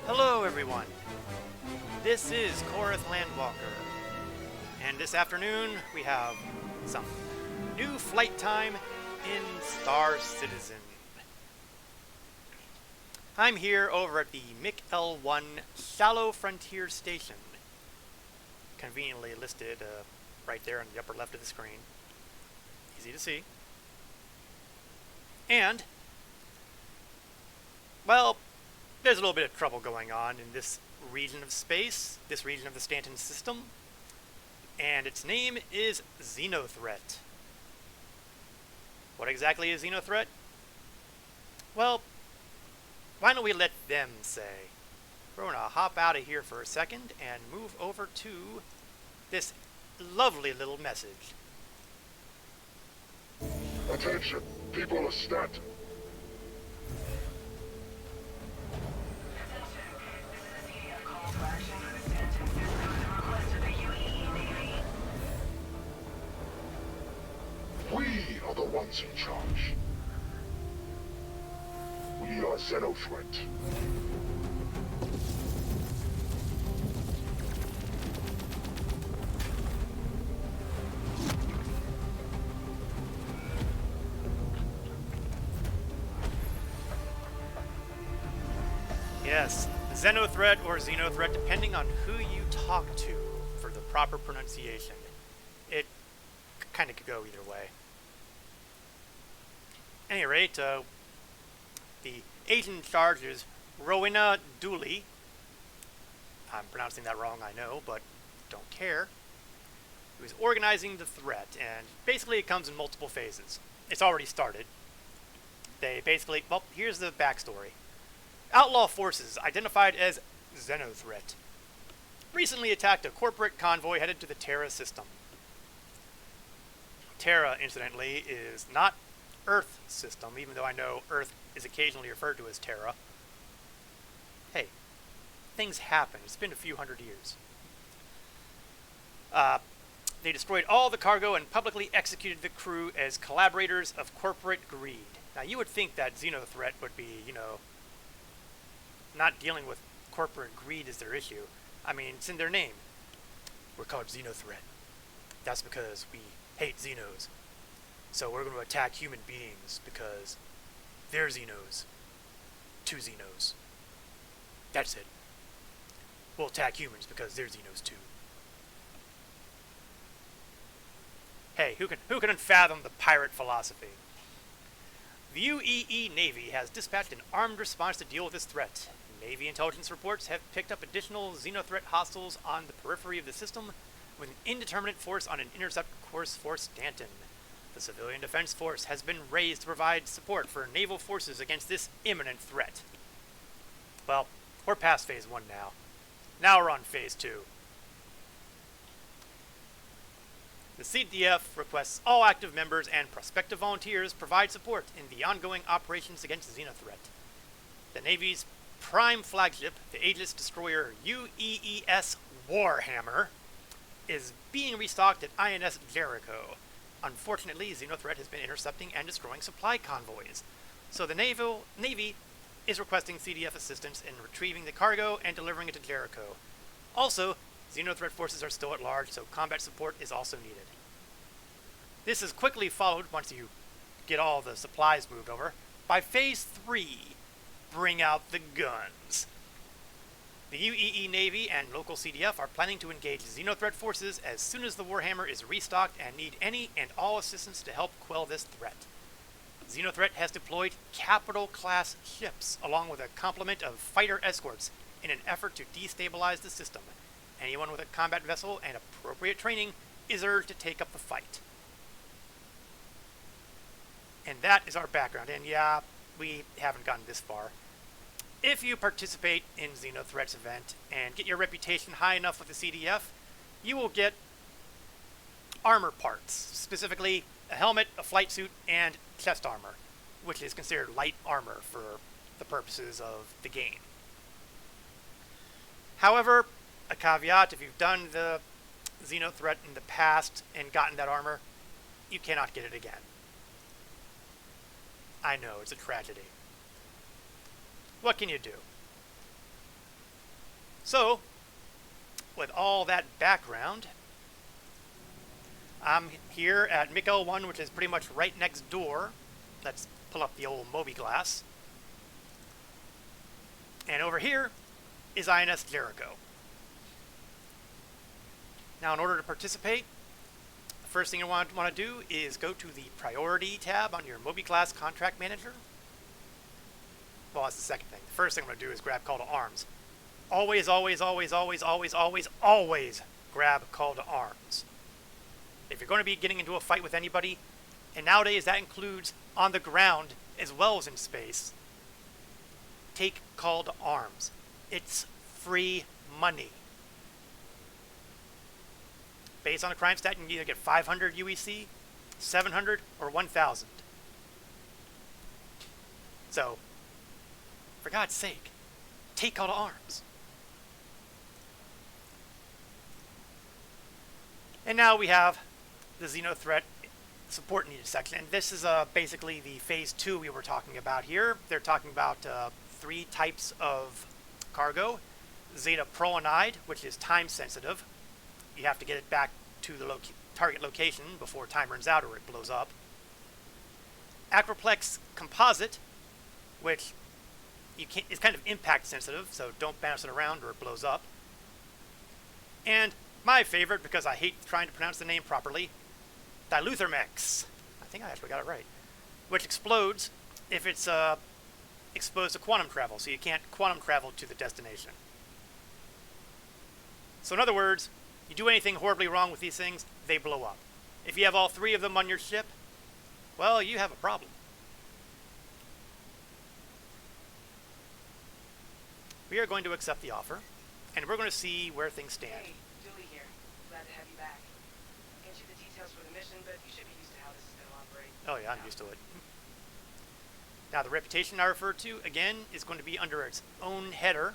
Hello everyone, this is Korath Landwalker, and this afternoon we have some new flight time in Star Citizen. I'm here over at the MIC L1 Shallow Frontier Station, conveniently listed right there in the upper left of the screen. Easy to see. And, well, there's a little bit of trouble going on in this region of space, this region of the Stanton system, and its name is Xenothreat. What exactly is Xenothreat? Well, why don't we let them say? We're going to hop out of here for a second and move over to this lovely little message. Attention, people of Stanton. We are the ones in charge. We are Xenothreat. Yes, Xenothreat or Xenothreat, depending on who you talk to for the proper pronunciation. It kind of could go either way. At any rate, the agent in charge is Rowena Dooley. I'm pronouncing that wrong, I know, but don't care. Who's organizing the threat, and basically it comes in multiple phases. It's already started. They basically, well, here's the backstory. Outlaw forces, identified as Xenothreat, recently attacked a corporate convoy headed to the Terra system. Terra, incidentally, is not Earth system, even though I know Earth is occasionally referred to as Terra. Hey, things happen. It's been a few hundred years. They destroyed all the cargo and publicly executed the crew as collaborators of corporate greed. Now, you would think that Xenothreat would be, not dealing with corporate greed as their issue. I mean, it's in their name. We're called Xenothreat. That's because we hate Xenos. So we're going to attack human beings because they're Xenos. Two Xenos. That's it. We'll attack humans because they're Xenos too. Hey, who can unfathom the pirate philosophy? The UEE Navy has dispatched an armed response to deal with this threat. Navy intelligence reports have picked up additional Xenothreat hostiles on the periphery of the system, with an indeterminate force on an intercept course for Stanton. The Civilian Defense Force has been raised to provide support for naval forces against this imminent threat. Well, we're past Phase 1 now. Now we're on Phase 2. The CDF requests all active members and prospective volunteers provide support in the ongoing operations against Xenothreat. The Navy's prime flagship, the Aegis destroyer UEES Warhammer, is being restocked at INS Jericho. Unfortunately, Xenothreat has been intercepting and destroying supply convoys, so the Navy is requesting CDF assistance in retrieving the cargo and delivering it to Jericho. Also, Xenothreat forces are still at large, so combat support is also needed. This is quickly followed, once you get all the supplies moved over, by Phase 3, Bring Out the Guns. The UEE Navy and local CDF are planning to engage Xenothreat forces as soon as the Warhammer is restocked and need any and all assistance to help quell this threat. Xenothreat has deployed capital-class ships along with a complement of fighter escorts in an effort to destabilize the system. Anyone with a combat vessel and appropriate training is urged to take up the fight. And that is our background. And yeah, we haven't gotten this far. If you participate in Xenothreat's event and get your reputation high enough with the CDF, you will get armor parts, specifically a helmet, a flight suit, and chest armor, which is considered light armor for the purposes of the game. However, a caveat, if you've done the Xenothreat in the past and gotten that armor, you cannot get it again. I know, it's a tragedy. What can you do? So, with all that background, I'm here at MIC L1, which is pretty much right next door. Let's pull up the old Moby glass. And over here is INS Jericho. Now, in order to participate, the first thing you want to do is go to the Priority tab on your Moby class Contract Manager. Well, that's the second thing. The first thing I'm going to do is grab Call to Arms. Always, always, always, always, always, always, always grab Call to Arms. If you're going to be getting into a fight with anybody, and nowadays that includes on the ground as well as in space, take Call to Arms. It's free money. Based on the crime stat, you can either get 500 UEC, 700, or 1,000. So, for God's sake, take Call to Arms. And now we have the Xenothreat support needed section. And this is basically the phase 2 we were talking about here. They're talking about 3 types of cargo. Zeta Proonide, which is time sensitive. You have to get it back to the target location before time runs out or it blows up. Acroplex Composite, which is kind of impact sensitive, so don't bounce it around or it blows up. And my favorite, because I hate trying to pronounce the name properly, Diluthermex. I think I actually got it right. Which explodes if it's exposed to quantum travel, so you can't quantum travel to the destination. So in other words, you do anything horribly wrong with these things, they blow up. If you have all 3 of them on your ship, well, you have a problem. We are going to accept the offer, and we're going to see where things stand. Hey, Julie here. Glad to have you back. Can't you the details for the mission, but you should be used to how this is going to operate. Oh yeah, I'm used to it. Now the reputation I referred to, again, is going to be under its own header.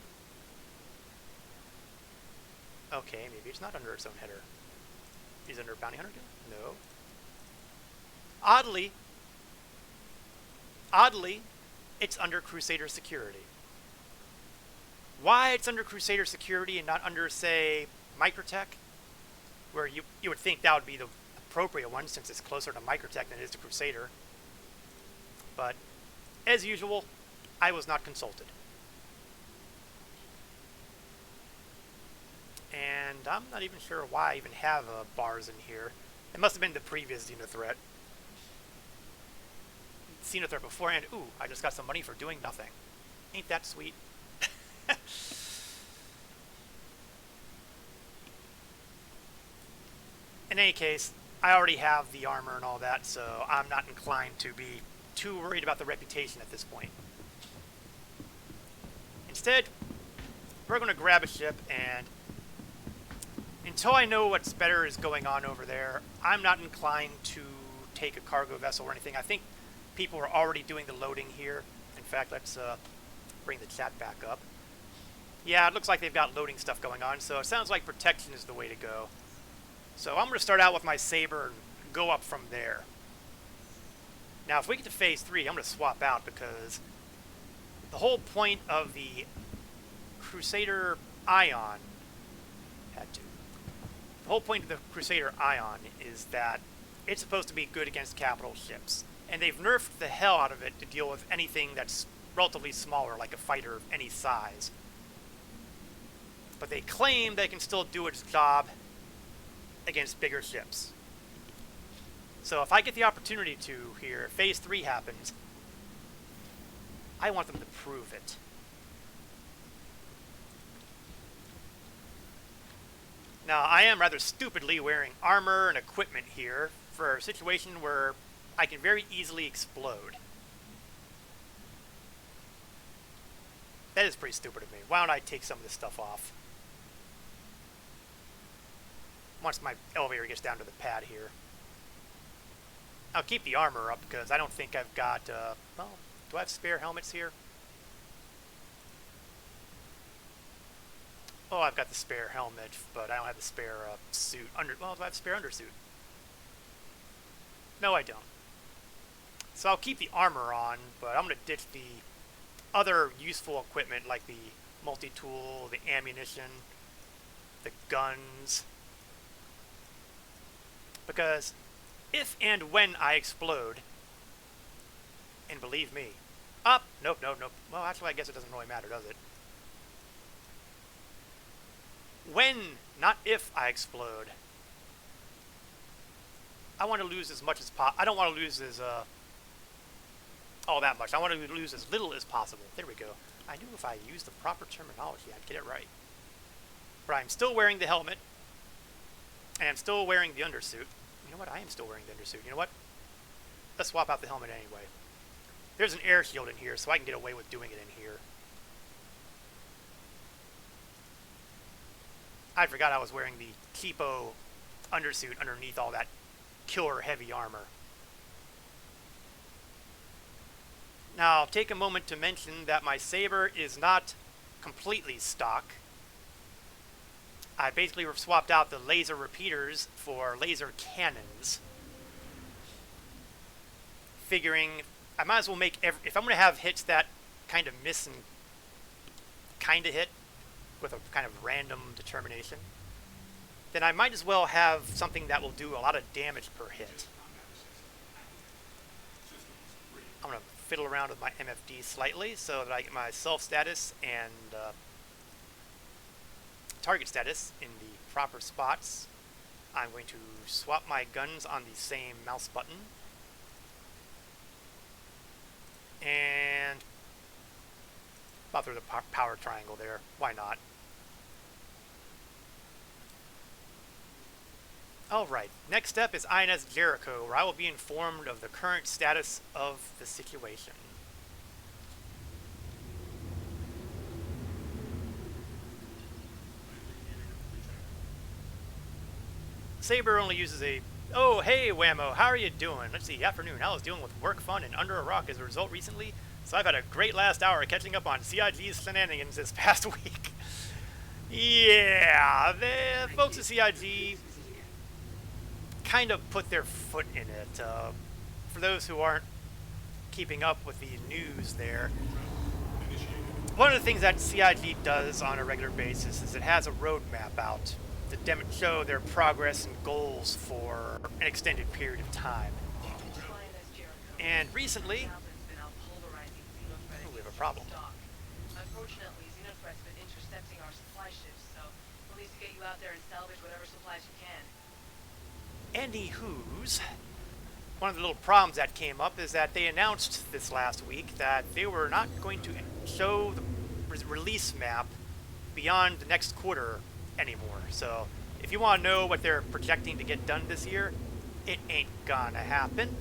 Okay, maybe it's not under its own header. Is it under Bounty Hunter? No. Oddly, it's under Crusader Security. Why it's under Crusader Security and not under, say, Microtech, where you would think that would be the appropriate one since it's closer to Microtech than it is to Crusader. But, as usual, I was not consulted. And I'm not even sure why I even have bars in here. It must have been the previous Xenothreat. Xenothreat beforehand. Ooh, I just got some money for doing nothing. Ain't that sweet? In any case, I already have the armor and all that, so I'm not inclined to be too worried about the reputation at this point. Instead, we're going to grab a ship, and until I know what's better is going on over there, I'm not inclined to take a cargo vessel or anything. I think people are already doing the loading here. In fact, let's bring the chat back up. Yeah, it looks like they've got loading stuff going on, so it sounds like protection is the way to go. So I'm going to start out with my Saber and go up from there. Now, if we get to phase 3, I'm going to swap out because the whole point of the Crusader Ion the whole point of the Crusader Ion is that it's supposed to be good against capital ships. And they've nerfed the hell out of it to deal with anything that's relatively smaller, like a fighter of any size. But they claim they can still do its job against bigger ships. So if I get the opportunity to here, if phase 3 happens, I want them to prove it. Now, I am rather stupidly wearing armor and equipment here for a situation where I can very easily explode. That is pretty stupid of me. Why don't I take some of this stuff off? Once my elevator gets down to the pad here. I'll keep the armor up because I don't think I've got, well, do I have spare helmets here? Oh, I've got the spare helmet, but I don't have the spare suit. Well, do I have spare undersuit? No, I don't. So I'll keep the armor on, but I'm going to ditch the other useful equipment like the multi-tool, the ammunition, the guns. Because if and when I explode, and believe me, nope. Well, actually, I guess it doesn't really matter, does it? When, not if I explode, I want to lose as much as possible. I don't want to lose as, all that much. I want to lose as little as possible. There we go. I knew if I used the proper terminology, I'd get it right. But I'm still wearing the helmet, and I'm still wearing the undersuit. You know what? I am still wearing the undersuit. You know what? Let's swap out the helmet anyway. There's an air shield in here, so I can get away with doing it in here. I forgot I was wearing the cheapo undersuit underneath all that killer heavy armor. Now, I'll take a moment to mention that my saber is not completely stock. I basically swapped out the laser repeaters for laser cannons, figuring I might as well make if I'm going to have hits that kind of miss and kind of hit with a kind of random determination, then I might as well have something that will do a lot of damage per hit. I'm going to fiddle around with my MFD slightly so that I get my self status and target status in the proper spots. I'm going to swap my guns on the same mouse button. And pop through the power triangle there. Why not? Alright, next step is INS Jericho, where I will be informed of the current status of the situation. Saber only uses a... Oh, hey, Whammo, how are you doing? Let's see, afternoon. I was dealing with work fun and under a rock as a result recently, so I've had a great last hour catching up on CIG's shenanigans this past week. Yeah, the folks at CIG kind of put their foot in it. For those who aren't keeping up with the news there, one of the things that CIG does on a regular basis is it has a roadmap out to show their progress and goals for an extended period of time. And recently, we have a problem. Unfortunately, Xenothreat's been intercepting our supply ships, so we'll need to get you out there and salvage whatever supplies you can. Anywho's, one of the little problems that came up is that they announced this last week that they were not going to show the release map beyond the next quarter anymore. So if you want to know what they're projecting to get done this year, it ain't gonna happen.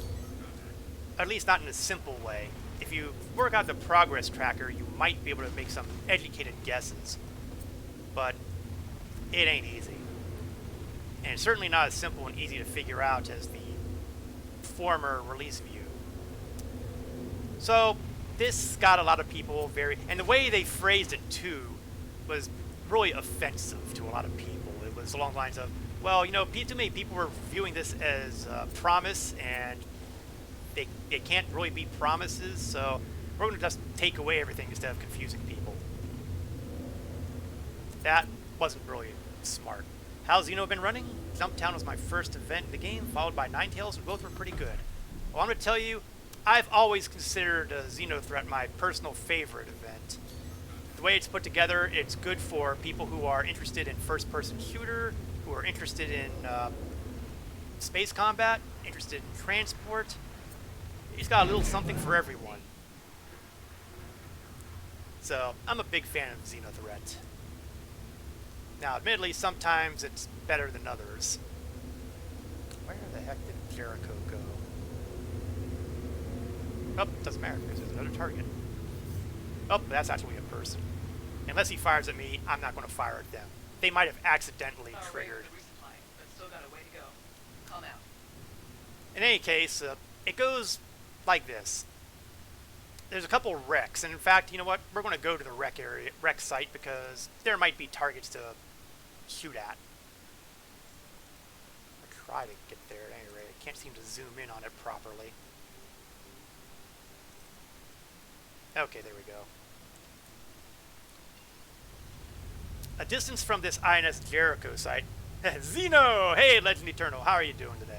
At least not in a simple way. If you work out the progress tracker, you might be able to make some educated guesses. But it ain't easy. And it's certainly not as simple and easy to figure out as the former release view. So this got a lot of people and the way they phrased it too was really offensive to a lot of people. It was along the lines of, well, you know, too many people were viewing this as a promise, and it can't really be promises, so we're going to just take away everything instead of confusing people. That wasn't really smart. How's Xeno been running? Jumptown was my first event in the game, followed by Ninetales, and both were pretty good. Well, I'm going to tell you, I've always considered Xenothreat my personal favorite event. The way it's put together, it's good for people who are interested in first-person shooter, who are interested in space combat, interested in transport. It's got a little something for everyone. So, I'm a big fan of Xenothreat. Now, admittedly, sometimes it's better than others. Where the heck did Jericho go? Oh, doesn't matter, because there's another target. Oh, that's actually a person. Unless he fires at me, I'm not going to fire at them. They might have accidentally triggered. Resupply, but still got a way to go. Calm out. In any case, it goes like this. There's a couple wrecks, and in fact, you know what? We're going to go to the wreck site, because there might be targets to shoot at. I'll try to get there at any rate. I can't seem to zoom in on it properly. Okay, there we go. A distance from this INS Jericho site. Xeno! Hey, Legend Eternal, how are you doing today?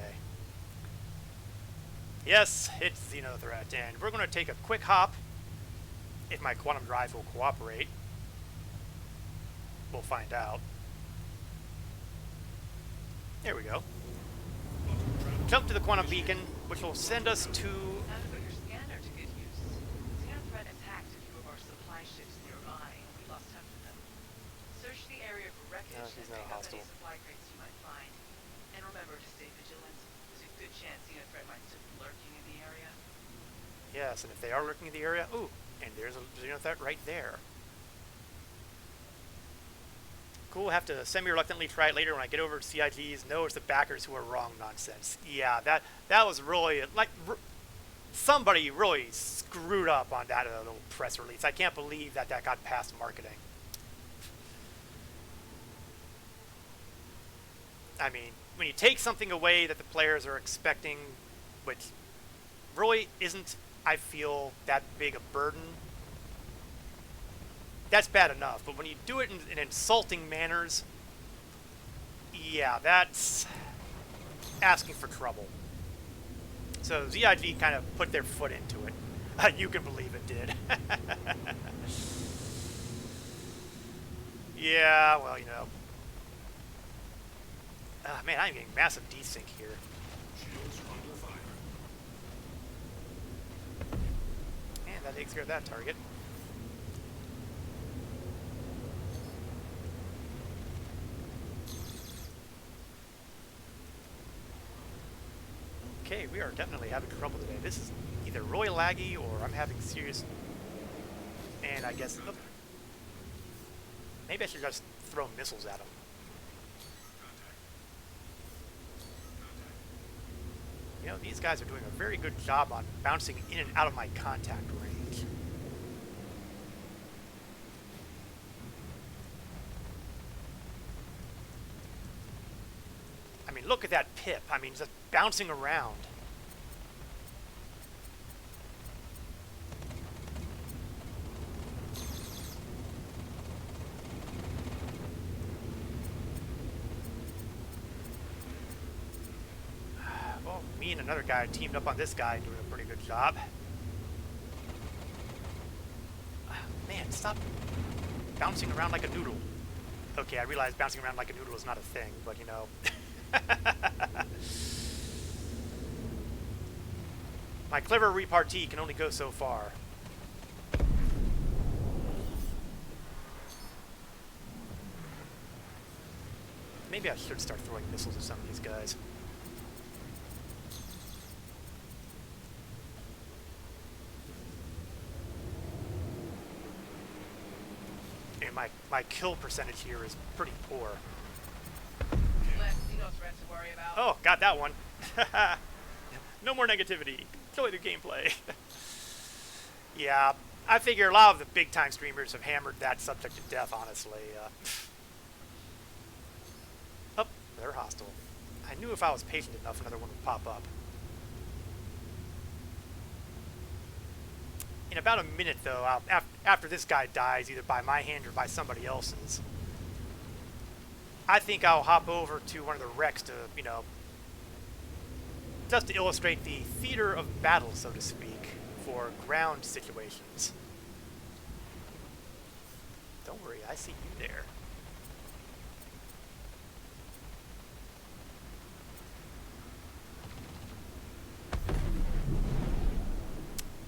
Yes, it's Xenothreat, and we're going to take a quick hop. If my quantum drive will cooperate. We'll find out. There we go. Jump to the quantum beacon, which will send us to... Now to put your scanner to good use. Xenothreat attacked a few of our supply ships nearby, and we lost touch with them. Search the area for wreckage and he's pick not up any hostile. supply crates you might find. And remember to stay vigilant. There's a good chance Xenothreat might still be lurking in the area. Yes, and if they are lurking in the area... Ooh, and there's a Xenothreat right there. Cool, have to semi-reluctantly try it later when I get over to CIG's. No, it's the backers who are wrong nonsense. Yeah, that was really, like, somebody really screwed up on that little press release. I can't believe that got past marketing. I mean, when you take something away that the players are expecting, which really isn't, I feel, that big a burden, that's bad enough. But when you do it in insulting manners, yeah, that's asking for trouble. So ZIG kind of put their foot into it. You can believe it did. Yeah, well, you know. Man, I'm getting massive desync here. And that takes care of that target. Okay, we are definitely having trouble today. This is either really laggy or I'm having serious... And I guess... Oh, maybe I should just throw missiles at them. You know, these guys are doing a very good job on bouncing in and out of my contact range. I mean, look at that pip. I mean, just bouncing around. Well, me and another guy teamed up on this guy doing a pretty good job. Man, stop bouncing around like a noodle. Okay, I realize bouncing around like a noodle is not a thing, but you know. My clever repartee can only go so far. Maybe I should start throwing missiles at some of these guys. And my kill percentage here is pretty poor. Less Xenothreat to worry about. Oh, got that one. No more negativity. Enjoy the gameplay. Yeah, I figure a lot of the big-time streamers have hammered that subject to death, honestly. Oh, they're hostile. I knew if I was patient enough, another one would pop up. In about a minute, though, after this guy dies, either by my hand or by somebody else's, I think I'll hop over to one of the wrecks to, you know, just to illustrate the theater of battle, so to speak, for ground situations. Don't worry, I see you there.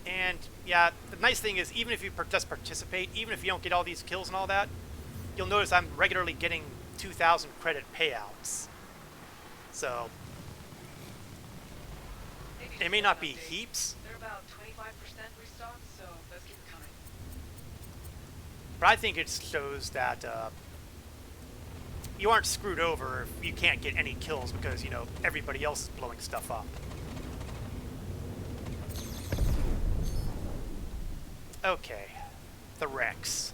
And, yeah, the nice thing is, even if you just participate, even if you don't get all these kills and all that, you'll notice I'm regularly getting 2,000 credit payouts. So, it may not be heaps, They're about 25% restocked, so let's keep it coming. but I think it shows that you aren't screwed over if you can't get any kills because, you know, everybody else is blowing stuff up. Okay, the wrecks.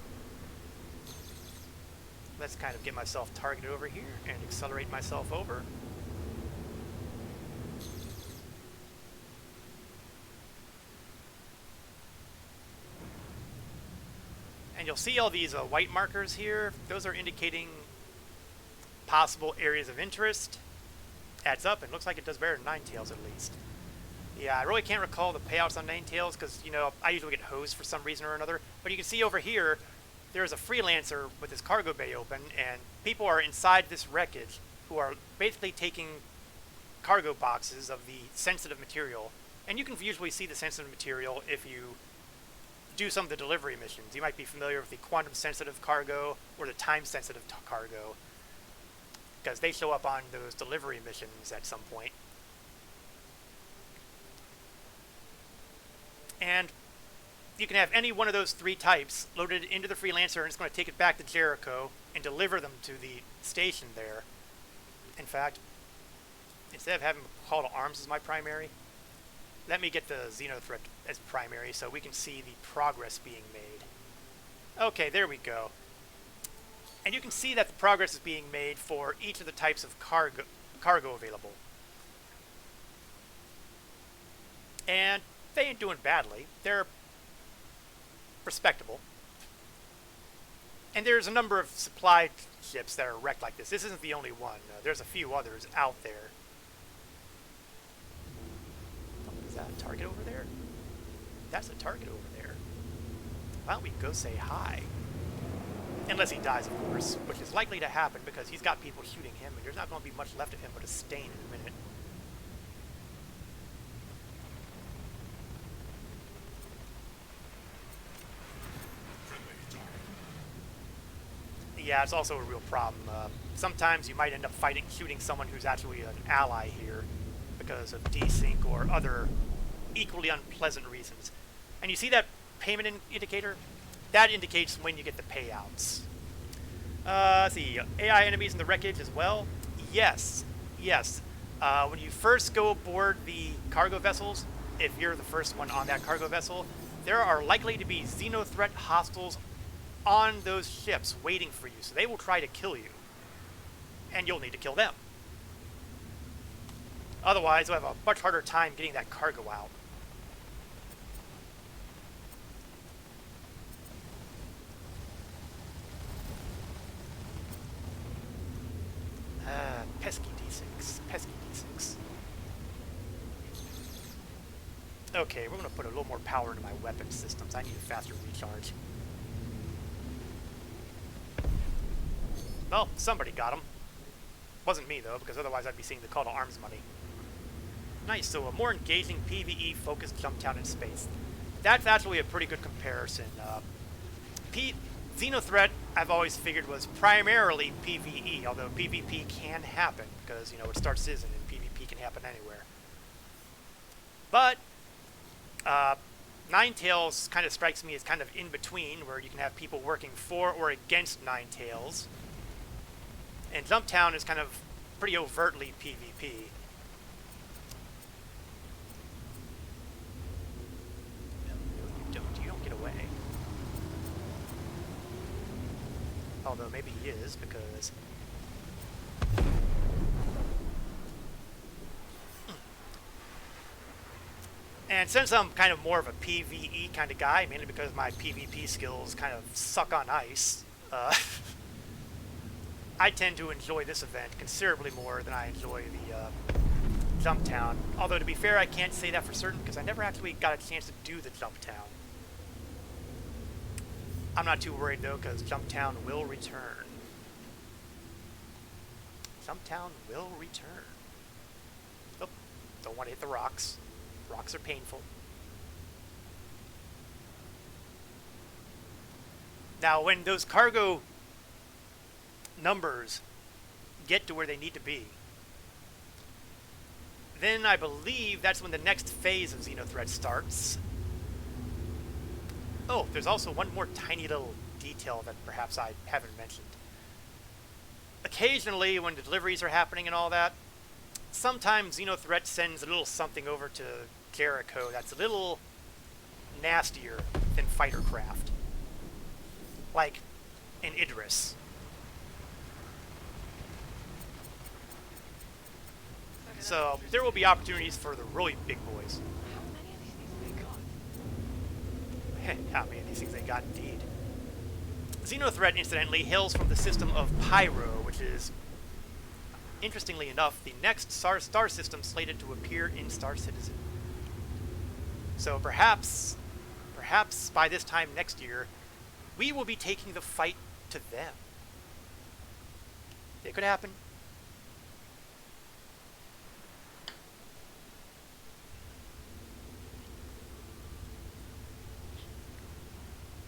Let's kind of get myself targeted over here and accelerate myself over. And And you'll see all these white markers here. Those are indicating possible areas of interest. Adds up and looks like it does better than Ninetales at least. Yeah, I really can't recall the payouts on Ninetales because, you know, I usually get hosed for some reason or another. But you can see over here, there's a freelancer with his cargo bay open, and people are inside this wreckage who are basically taking cargo boxes of the sensitive material. And you can usually see the sensitive material if you do some of the delivery missions. You might be familiar with the quantum sensitive cargo or the time sensitive cargo, because they show up on those delivery missions at some point. And you can have any one of those three types loaded into the freelancer, and it's going to take it back to Jericho and deliver them to the station there. In fact, instead of having call to arms as my primary, let me get the Xenothreat as primary so we can see the progress being made. Okay, there we go. And you can see that the progress is being made for each of the types of cargo available. And they ain't doing badly. They're respectable. And there's a number of supply ships that are wrecked like this. This isn't the only one. There's a few others out there. Is that a target over there? That's a target over there. Why don't we go say hi? Unless he dies, of course, which is likely to happen because he's got people shooting him, and there's not going to be much left of him but a stain in a minute. Yeah, it's also a real problem. Sometimes you might end up shooting someone who's actually an ally here because of desync or other equally unpleasant reasons. And you see that payment indicator? That indicates when you get the payouts. Let's see, AI enemies in the wreckage as well? Yes, yes. When you first go aboard the cargo vessels, if you're the first one on that cargo vessel, there are likely to be Xenothreat hostiles on those ships waiting for you, so they will try to kill you. And you'll need to kill them. Otherwise, you'll have a much harder time getting that cargo out. Pesky D6. Pesky D6. Okay, we're going to put a little more power into my weapon systems. I need a faster recharge. Well, somebody got him. Wasn't me, though, because otherwise I'd be seeing the call to arms money. Nice, so a more engaging PvE-focused Jumptown in space. That's actually a pretty good comparison. Xenothreat, I've always figured, was primarily PvE, although PvP can happen, because, you know, it starts season and PvP can happen anywhere. But Ninetales kind of strikes me as kind of in between, where you can have people working for or against Ninetales. And Jumptown is kind of pretty overtly PvP. No, you don't get away. Although maybe he is, because... And since I'm kind of more of a PvE kind of guy, mainly because my PvP skills kind of suck on ice, I tend to enjoy this event considerably more than I enjoy the Jumptown. Although, to be fair, I can't say that for certain because I never actually got a chance to do the Jumptown. I'm not too worried, though, because Jumptown will return. Jumptown will return. Oh, don't want to hit the rocks. Rocks are painful. Now, when those cargo numbers get to where they need to be, then I believe that's when the next phase of Xenothreat starts. Oh, there's also one more tiny little detail that perhaps I haven't mentioned. Occasionally, when the deliveries are happening and all that, sometimes Xenothreat sends a little something over to Jericho that's a little nastier than fighter craft. Like an Idris. So there will be opportunities for the really big boys. How many of these things they got? How many of these things they got, indeed. Xenothreat, incidentally, hails from the system of Pyro, which is, interestingly enough, the next star system slated to appear in Star Citizen. So perhaps by this time next year, we will be taking the fight to them. It could happen.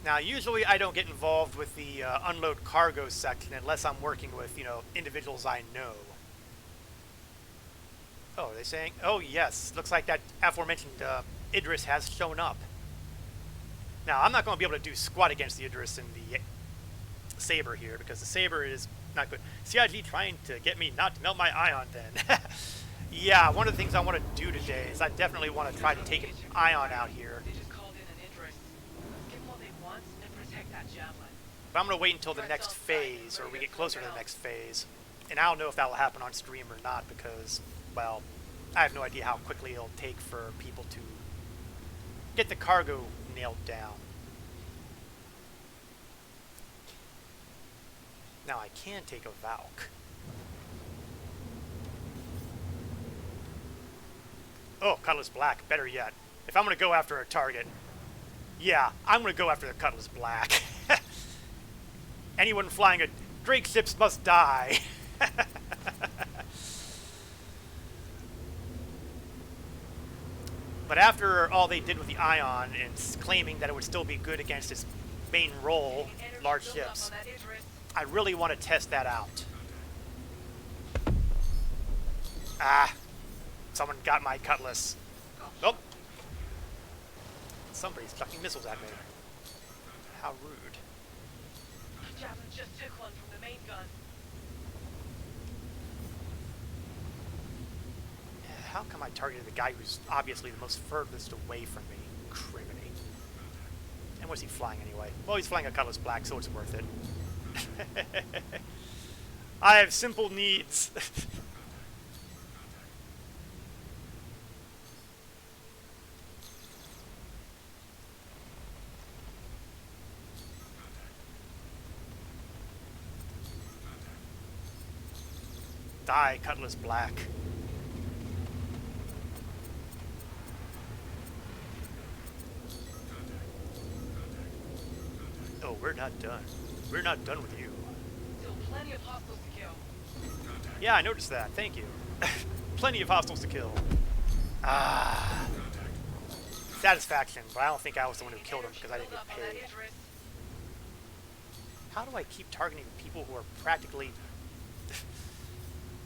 Now, usually I don't get involved with the unload cargo section unless I'm working with, individuals I know. Oh, are they saying? Oh, yes. Looks like that aforementioned Idris has shown up. Now, I'm not going to be able to do squat against the Idris and the Saber here, because the Saber is not good. CIG trying to get me not to melt my ion then. Yeah, one of the things I want to do today is I definitely want to try to take an ion out here. They just called in an Idris. Let's give them what they want and protect that javelin. But I'm going to wait until the next phase, or we get closer to the next phase. And I don't know if that will happen on stream or not, because, well, I have no idea how quickly it'll take for people to get the cargo nailed down. Now I can take a Valk. Oh, Cutlass Black, better yet. If I'm going to go after a target, yeah, I'm going to go after the Cutlass Black. Anyone flying a Drake ships must die. But after all they did with the Ion and claiming that it would still be good against its main role, large ships, I really want to test that out. Ah, someone got my Cutlass. Nope. Somebody's chucking missiles at me. How rude. Javelin just took one from the main gun. How come I targeted the guy who's obviously the most furthest away from me? Criminy. And what's he flying anyway? Well, he's flying a Cutlass Black, so it's worth it. I have simple needs. Die, Cutlass Black. Oh, we're not done. We're not done with you. Still plenty of hostiles to kill. Yeah, I noticed that. Thank you. Plenty of hostiles to kill. Ah. Satisfaction, but I don't think I was the one who killed him because I didn't get paid. How do I keep targeting people who are practically...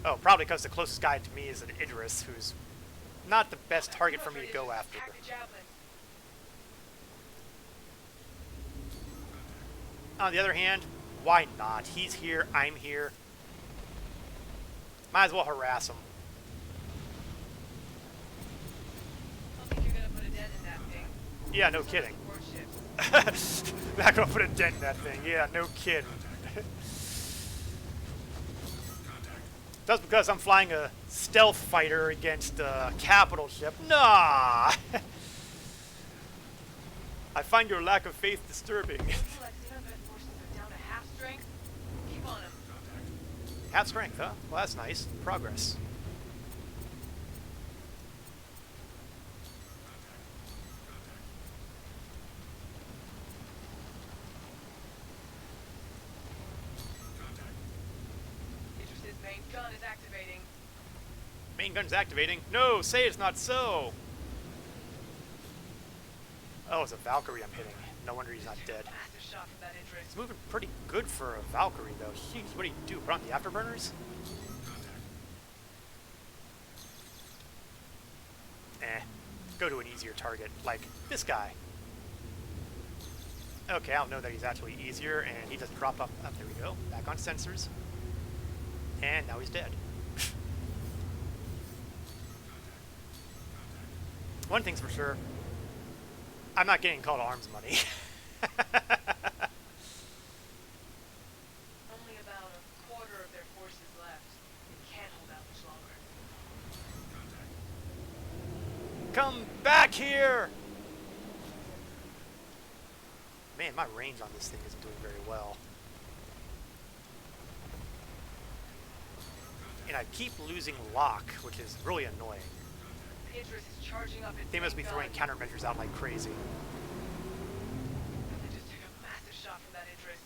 Oh, probably because the closest guy to me is an Idris, who's not the best target for me to go after. On the other hand, why not? He's here, I'm here. Might as well harass him. I think you're gonna put a dent in that thing. Yeah, no kidding. Not gonna put a dent in that thing. Yeah, no kidding. Just because I'm flying a stealth fighter against a capital ship? Nah! I find your lack of faith disturbing. Half strength, huh? Well, that's nice. Progress. Main gun is activating. Main gun's activating? No, say it's not so! Oh, it's a Valkyrie I'm hitting. No wonder he's not dead. Massive shot from that Idris. It's moving pretty good for a Valkyrie, though. Jeez, what do you do? Put on the afterburners? Go to an easier target, like this guy. Okay, I don't know that he's actually easier, and he doesn't drop up. Oh, there we go. Back on sensors. And now he's dead. One thing's for sure. I'm not getting call to arms money. Only about a quarter of their forces left. They can't hold out much longer. Come back here! man, my range on this thing isn't doing very well. And I keep losing lock, which is really annoying. The Idris is charging up its They must be main throwing gun. countermeasures out like crazy. They just took a massive shot from that Idris.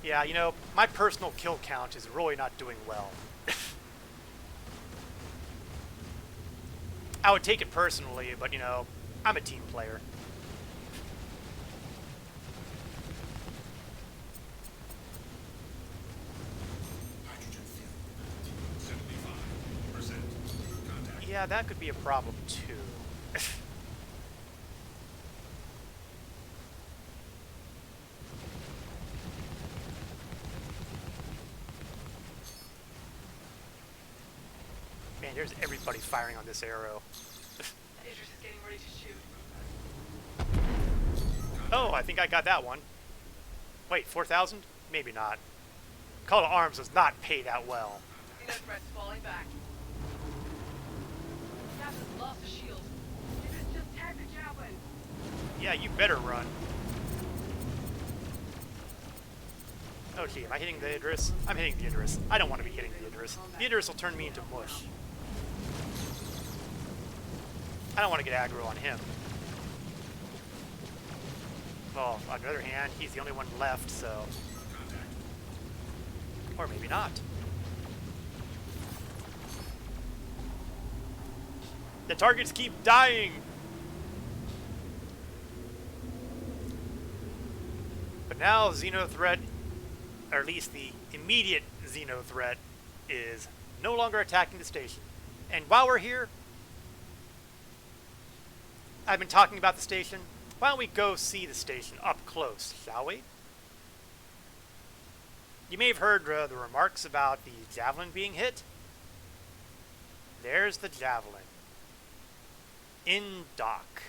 Yeah, you know, my personal kill count is really not doing well. I would take it personally, but you know, I'm a team player. Yeah, that could be a problem too. Man, there's everybody firing on this arrow. Idris is getting ready to shoot. Oh, I think I got that one. Wait, 4,000? Maybe not. Call to arms does not pay that well. Xenothreat's falling back. Captain's lost a shield. Idris just tagged the javelin. Yeah, you better run. Oh gee, am I hitting the Idris? I'm hitting the Idris. I don't want to be hitting the Idris. The Idris will turn me into mush. I don't want to get aggro on him. Well, on the other hand, he's the only one left, so... Or maybe not. The targets keep dying! But now Xenothreat, or at least the immediate Xenothreat, is no longer attacking the station. And while we're here, I've been talking about the station. Why don't we go see the station up close, shall we? You may have heard the remarks about the Javelin being hit. There's the Javelin. In dock.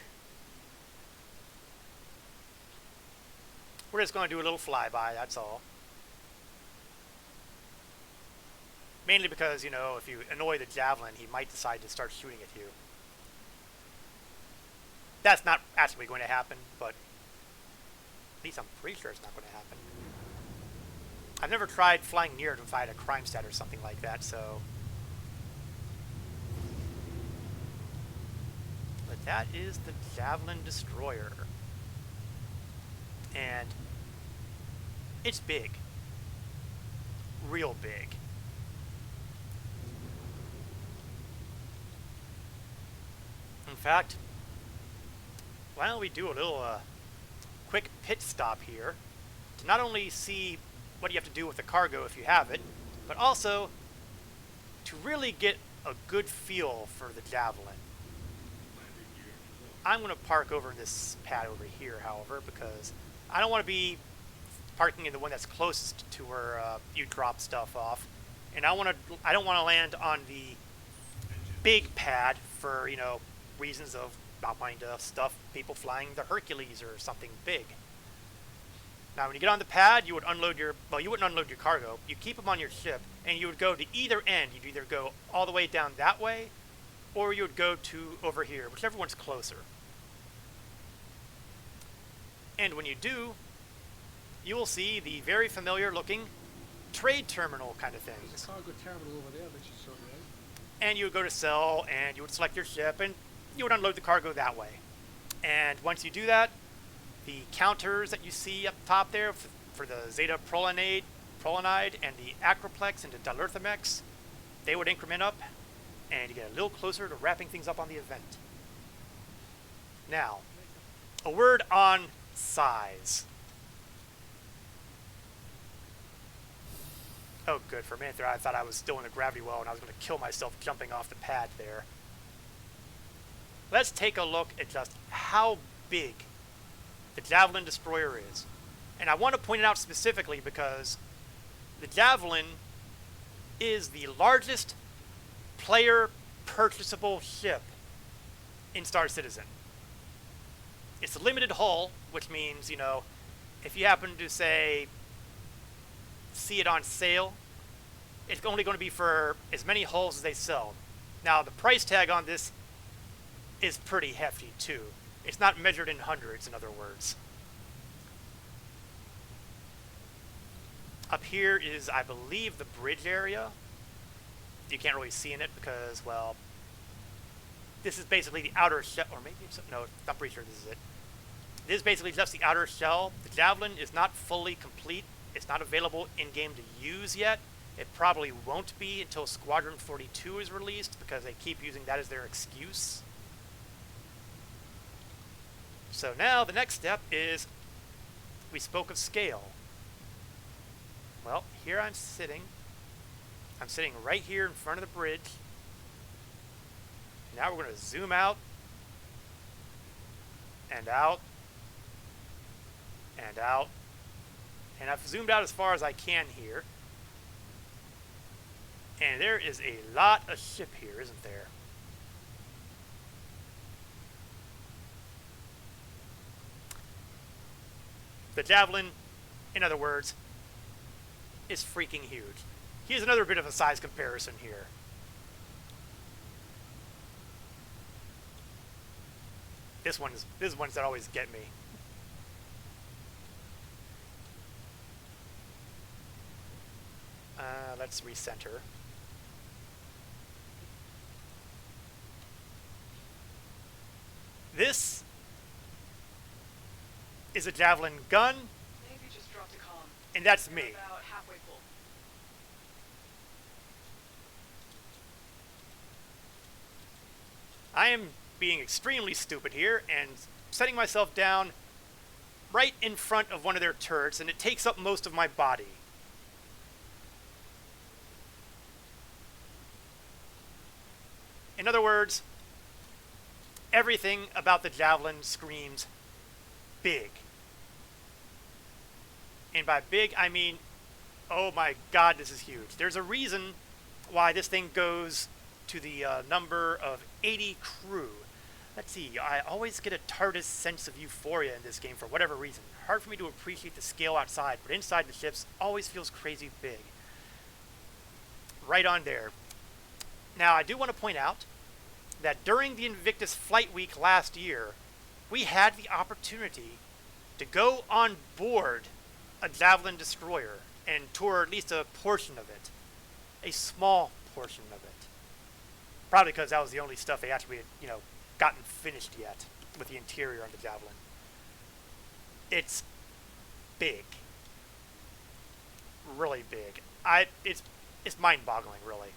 We're just going to do a little flyby, that's all. Mainly because, you know, if you annoy the Javelin, he might decide to start shooting at you. That's not actually going to happen, but at least I'm pretty sure it's not going to happen. I've never tried flying near it if I had a crime stat or something like that, so... But that is the Javelin Destroyer. And it's big. Real big. In fact, why don't we do a little quick pit stop here to not only see what you have to do with the cargo if you have it, but also to really get a good feel for the Javelin. I'm going to park over in this pad over here, however, because I don't want to be parking in the one that's closest to where you drop stuff off, and I don't want to land on the big pad for, you know, reasons of not wanting to stuff people flying the Hercules or something big. Now, when you get on the pad, you would unload your, well, you wouldn't unload your cargo. You keep them on your ship, and you would go to either end. You'd either go all the way down that way, or you would go to over here, whichever one's closer. And when you do, you will see the very familiar looking trade terminal kind of things. There's a cargo terminal over there that you saw, right? And you would go to sell, and you would select your ship, and you would unload the cargo that way. And once you do that, the counters that you see up top there for the Zeta Prolinide and the Acroplex and the Dilithimex, they would increment up, and you get a little closer to wrapping things up on the event. Now, a word on size. Oh, good. For a minute there, I thought I was still in the gravity well, and I was going to kill myself jumping off the pad there. Let's take a look at just how big the Javelin Destroyer is. And I want to point it out specifically because the Javelin is the largest player purchasable ship in Star Citizen. It's a limited hull, which means, you know, if you happen to, say, see it on sale, it's only going to be for as many hulls as they sell. Now, the price tag on this is pretty hefty, too. It's not measured in hundreds, in other words. Up here is, I believe, the bridge area. You can't really see in it because, well, this is basically the outer shell, or maybe it's, no, I'm pretty sure this is it. This is basically just the outer shell. The Javelin is not fully complete. It's not available in-game to use yet. It probably won't be until Squadron 42 is released because they keep using that as their excuse. So now the next step is, we spoke of scale. Well, here I'm sitting. I'm sitting right here in front of the bridge. Now we're going to zoom out, and out, and out. And I've zoomed out as far as I can here. And there is a lot of ship here, isn't there? The Javelin, in other words, is freaking huge. Here's another bit of a size comparison here. This is ones that always get me. Let's recenter. This is a Javelin gun, Maybe just dropped a column. and that's We're me. about halfway full. I am being extremely stupid here and setting myself down right in front of one of their turrets, and it takes up most of my body. In other words, everything about the Javelin screams big. And by big, I mean, oh my god, this is huge. There's a reason why this thing goes to the number of 80 crew. Let's see, I always get a TARDIS sense of euphoria in this game for whatever reason. Hard for me to appreciate the scale outside, but inside the ships always feels crazy big. Right on there. Now, I do want to point out that during the Invictus Flight Week last year, we had the opportunity to go on board a Javelin destroyer and tour at least a portion of it. A small portion of it. Probably because that was the only stuff they actually had, gotten finished yet with the interior on the Javelin. It's big. Really big. It's mind-boggling, really.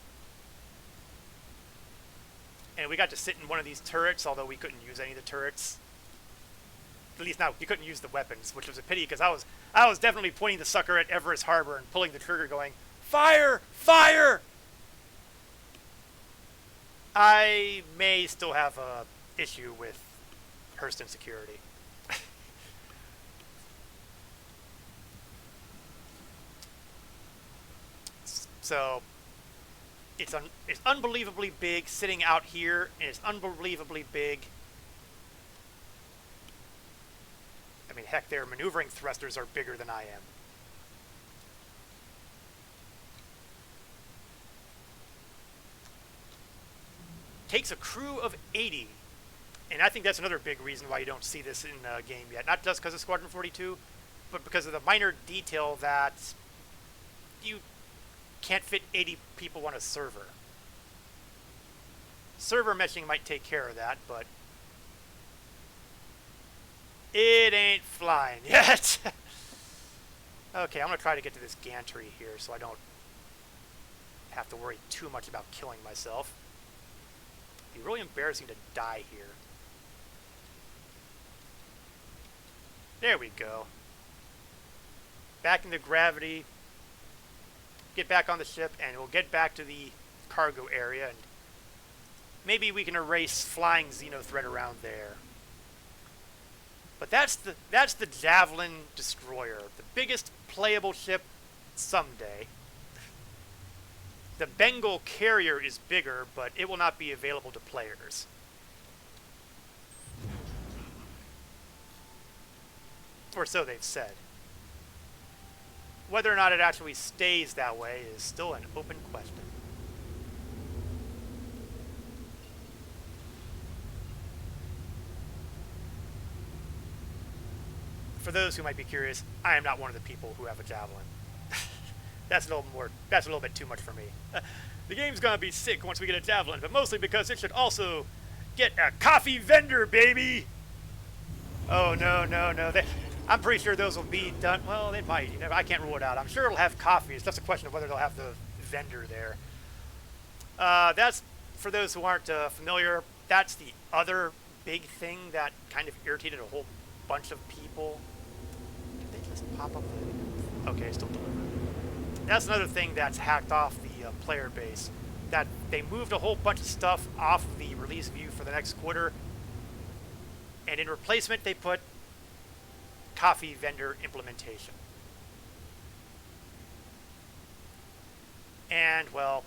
And we got to sit in one of these turrets, although we couldn't use any of the turrets. At least now, you couldn't use the weapons, which was a pity, because I was definitely pointing the sucker at Everest Harbor and pulling the trigger going, fire! Fire! I may still have a issue with Hurston security. So, it's unbelievably big sitting out here, and it's unbelievably big. I mean, heck, their maneuvering thrusters are bigger than I am. Takes a crew of 80, and I think that's another big reason why you don't see this in the game yet. Not just because of Squadron 42, but because of the minor detail that you can't fit 80 people on a server. Server meshing might take care of that, but it ain't flying yet. Okay, I'm going to try to get to this gantry here so I don't have to worry too much about killing myself. It'd be really embarrassing to die here. There we go. Back into gravity. Get back on the ship, and we'll get back to the cargo area, and maybe we can erase flying Xenothreat around there. But that's the Javelin destroyer, the biggest playable ship someday. The Bengal carrier is bigger, but it will not be available to players. Or so they've said. whether or not it actually stays that way is still an open question. For those who might be curious, I am not one of the people who have a javelin. That's a little bit too much for me. The game's gonna be sick once we get a javelin, but mostly because it should also get a coffee vendor, baby! Oh, no. I'm pretty sure those will be done. Well, they might. I can't rule it out. I'm sure it'll have coffee. It's just a question of whether they'll have the vendor there. That's, for those who aren't familiar, that's the other big thing that kind of irritated a whole bunch of people. Did they just pop up? Okay, still delivering. That's another thing that's hacked off the player base. That they moved a whole bunch of stuff off of the release view for the next quarter, and in replacement they put coffee vendor implementation. And, well,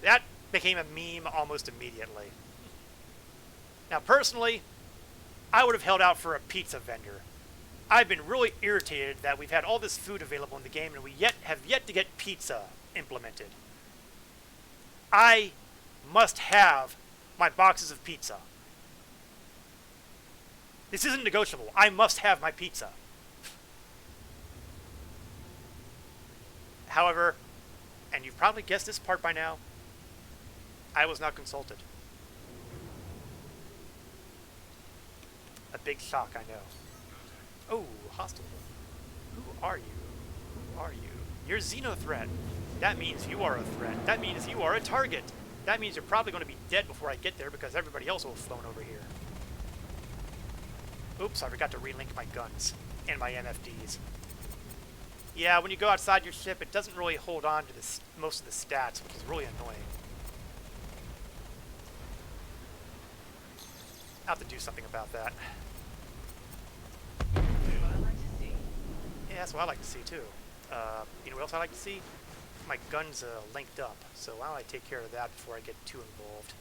that became a meme almost immediately. Now, personally, I would have held out for a pizza vendor. I've been really irritated that we've had all this food available in the game and we have yet to get pizza implemented. I must have my boxes of pizza. This isn't negotiable. I must have my pizza. However, and you've probably guessed this part by now, I was not consulted. A big shock, I know. Oh, hostile. Who are you? Who are you? You're Xenothreat. That means you are a threat. That means you are a target. That means you're probably going to be dead before I get there because everybody else will have flown over here. Oops, I forgot to relink my guns and my MFDs. Yeah, when you go outside your ship, it doesn't really hold on to most of the stats, which is really annoying. I'll have to do something about that. What I like to see. Yeah, that's what I like to see too. You know what else I like to see? My guns linked up, so why don't I take care of that before I get too involved?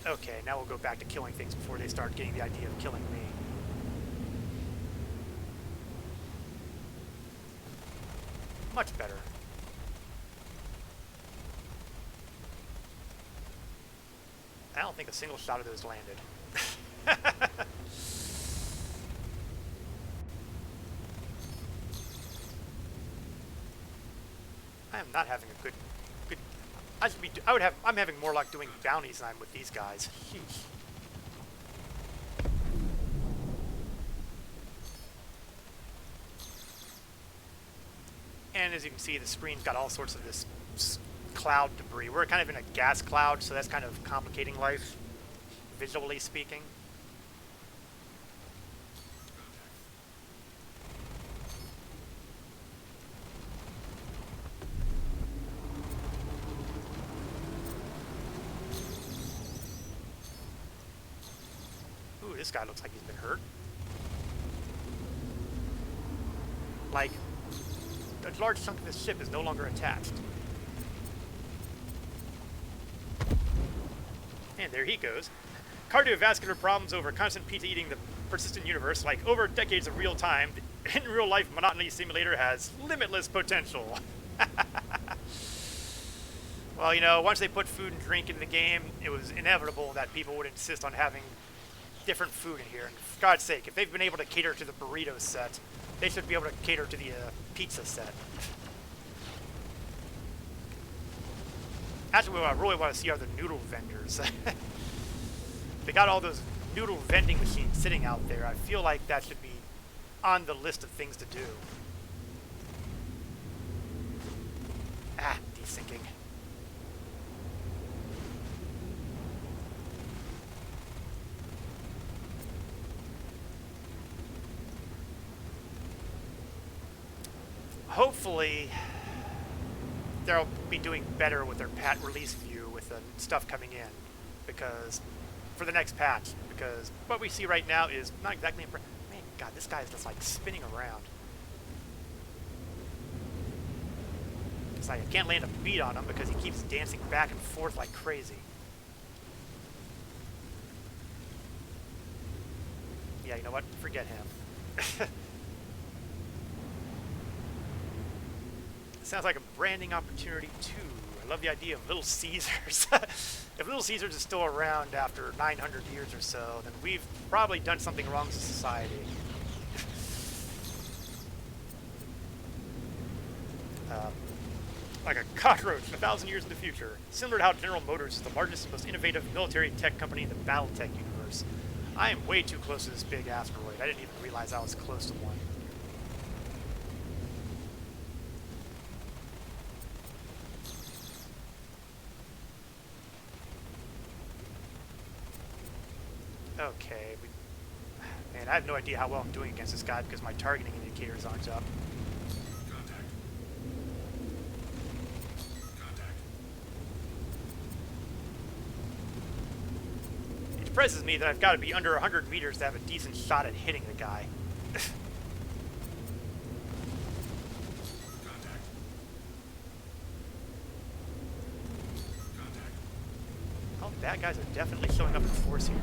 Okay, now we'll go back to killing things before they start getting the idea of killing me. Much better. I don't think a single shot of those landed. I am not having a good. I'm having more luck doing bounties than I'm with these guys. Sheesh. And as you can see, the screen's got all sorts of this cloud debris. We're kind of in a gas cloud, so that's kind of complicating life, visually speaking. Ooh, this guy looks like he's been hurt. Like, a large chunk of this ship is no longer attached. And there he goes. Cardiovascular problems over constant pizza eating the persistent universe, like over decades of real time, in real life monotony simulator has limitless potential. Well, you know, once they put food and drink in the game, it was inevitable that people would insist on having different food in here. And for God's sake, if they've been able to cater to the burrito set, they should be able to cater to the pizza set. Actually, what I really want to see are the noodle vendors. They got all those noodle vending machines sitting out there. I feel like that should be on the list of things to do. Ah, desyncing. Hopefully, they'll be doing better with their patch release view with the stuff coming in, because for the next patch, because what we see right now is not exactly man, God, this guy is just like spinning around. It's like I can't land a beat on him because he keeps dancing back and forth like crazy. Yeah, Yeah, you know what? Forget him. Sounds like a branding opportunity too. I love the idea of Little Caesars. If Little Caesars is still around after 900 years or so, then we've probably done something wrong to society. Like a cockroach 1,000 years in the future. Similar to how General Motors is the largest and most innovative military tech company in the Battletech universe. I am way too close to this big asteroid. I didn't even realize I was close to one. Okay, man, I have no idea how well I'm doing against this guy because my targeting indicators aren't up. It depresses me that I've got to be under 100 meters to have a decent shot at hitting the guy. Oh, the bad guys are definitely showing up in force here.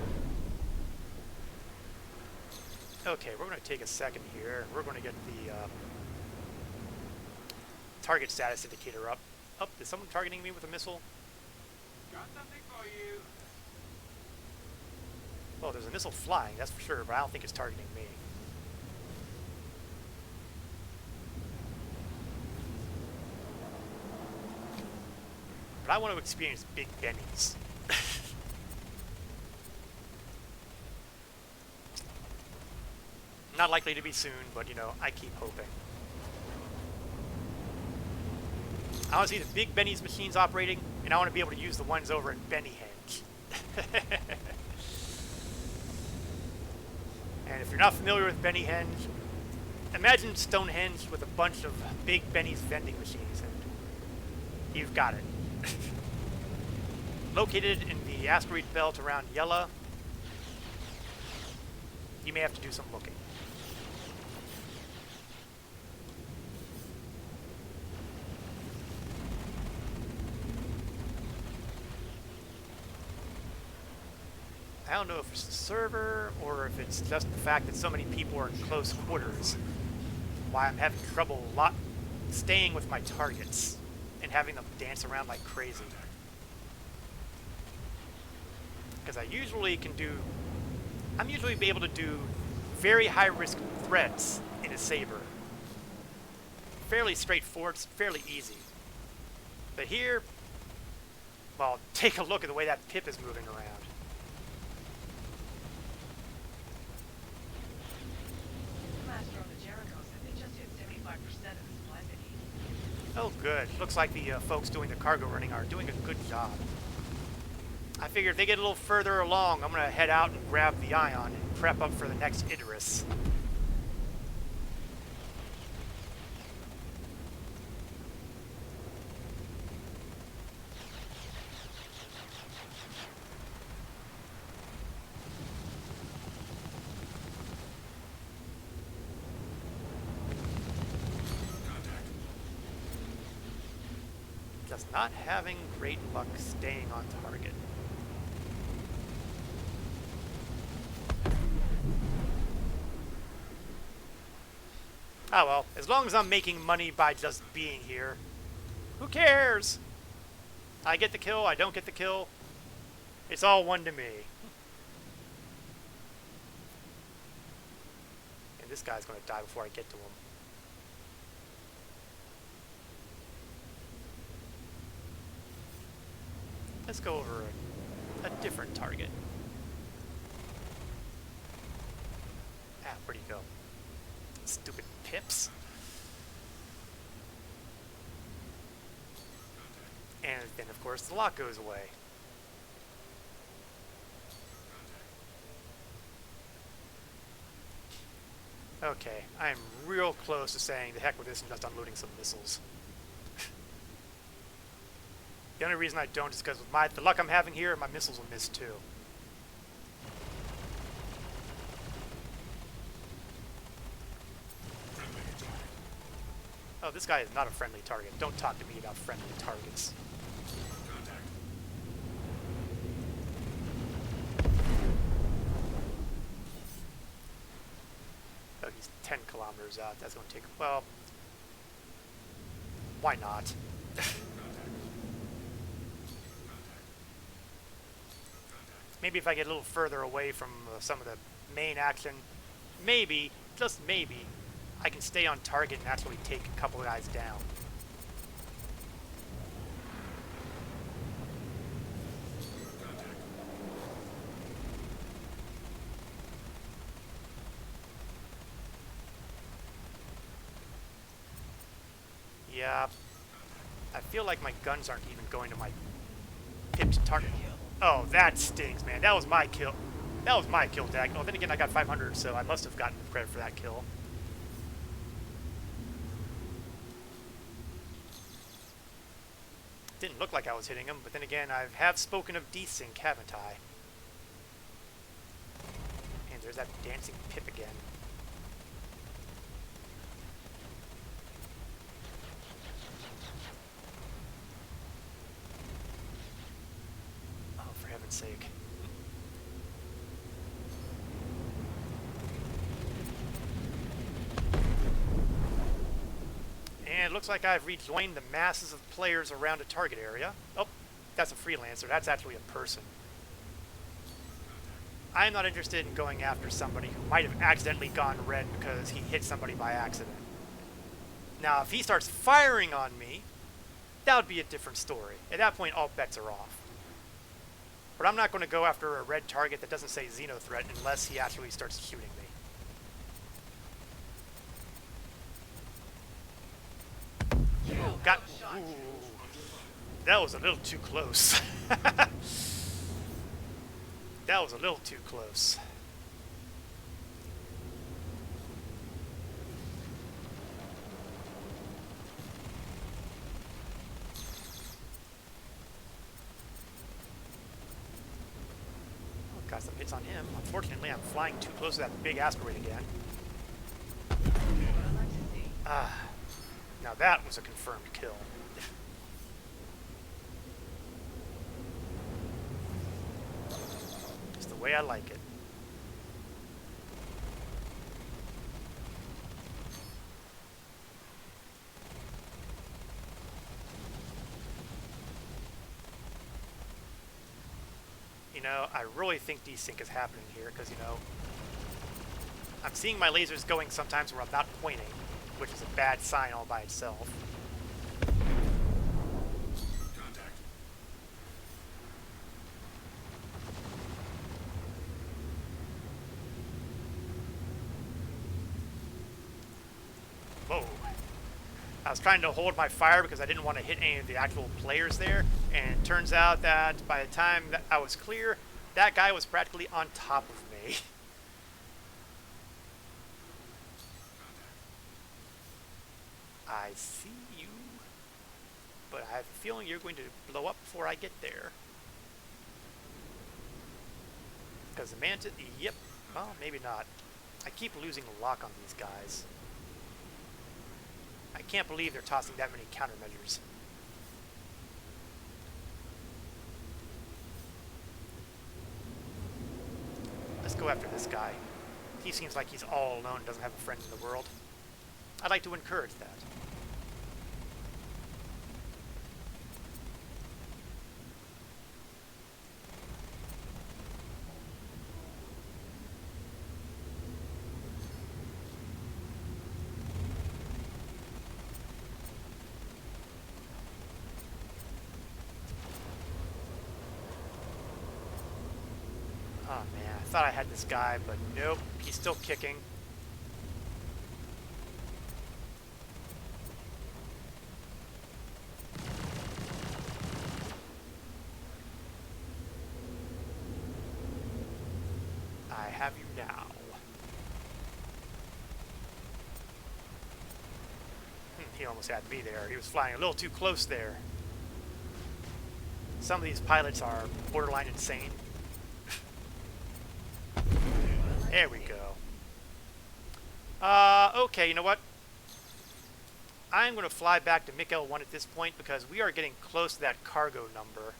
Okay, we're going to take a second here. We're going to get the target status indicator up. Oh, is someone targeting me with a missile? Got something for you. Well, there's a missile flying, that's for sure, but I don't think it's targeting me. But I want to experience Big Bennies. Not likely to be soon, but you know, I keep hoping. I want to see the Big Benny's machines operating, and I want to be able to use the ones over at Bennyhenge. And if you're not familiar with Bennyhenge, imagine Stonehenge with a bunch of Big Benny's vending machines, and you've got it. Located in the asteroid belt around Yella, you may have to do some looking. I don't know if it's the server or if it's just the fact that so many people are in close quarters. Why I'm having trouble staying with my targets and having them dance around like crazy. Because I'm usually be able to do very high risk threats in a saber. Fairly straightforward, fairly easy. But here, well, take a look at the way that pip is moving around. Oh good, looks like the folks doing the cargo running are doing a good job. I figure if they get a little further along, I'm going to head out and grab the Ion and prep up for the next Idris. Just not having great luck staying on target. Oh well, as long as I'm making money by just being here, who cares? I get the kill, I don't get the kill. It's all one to me. And this guy's gonna die before I get to him. Let's go over a different target. Ah, where'd he go? Stupid pips. And then, of course, the lock goes away. Okay, I am real close to saying the heck with this and just unloading some missiles. The only reason I don't is because with the luck I'm having here, my missiles will miss too. Oh, this guy is not a friendly target. Don't talk to me about friendly targets. 10 kilometers out. That's going to take, well, why not? Maybe if I get a little further away from some of the main action, maybe, just maybe, I can stay on target and actually take a couple of guys down. Yeah, I feel like my guns aren't even going to my pipped target. Oh, that stings, man. That was my kill. That was my kill tag. Oh, then again, I got 500, so I must have gotten credit for that kill. Didn't look like I was hitting him, but then again, I have spoken of desync, haven't I? And there's that dancing pip again. Oh, for heaven's sake. And it looks like I've rejoined the masses of players around a target area. Oh, that's a freelancer. That's actually a person. I'm not interested in going after somebody who might have accidentally gone red because he hit somebody by accident. Now, if he starts firing on me, that would be a different story. At that point, all bets are off. But I'm not going to go after a red target that doesn't say Xenothreat unless he actually starts shooting me. Got. Ooh, that was a little too close. That was a little too close. Oh, got some hits on him. Unfortunately, I'm flying too close to that big asteroid again. Ah. Now that was a confirmed kill. Just the way I like it. You know, I really think desync is happening here because, you know, I'm seeing my lasers going sometimes where I'm not pointing, which is a bad sign all by itself. Contact. Whoa. I was trying to hold my fire because I didn't want to hit any of the actual players there, and it turns out that by the time that I was clear, that guy was practically on top of me. I see you, but I have a feeling you're going to blow up before I get there. Because the mantis, yep, well, maybe not. I keep losing lock on these guys. I can't believe they're tossing that many countermeasures. Let's go after this guy. He seems like he's all alone, doesn't have a friend in the world. I'd like to encourage that. Oh man, I thought I had this guy, but nope, he's still kicking. I have you now. He almost had me there. He was flying a little too close there. Some of these pilots are borderline insane. There we go. Okay, you know what? I'm going to fly back to MiG L1 at this point because we are getting close to that cargo number.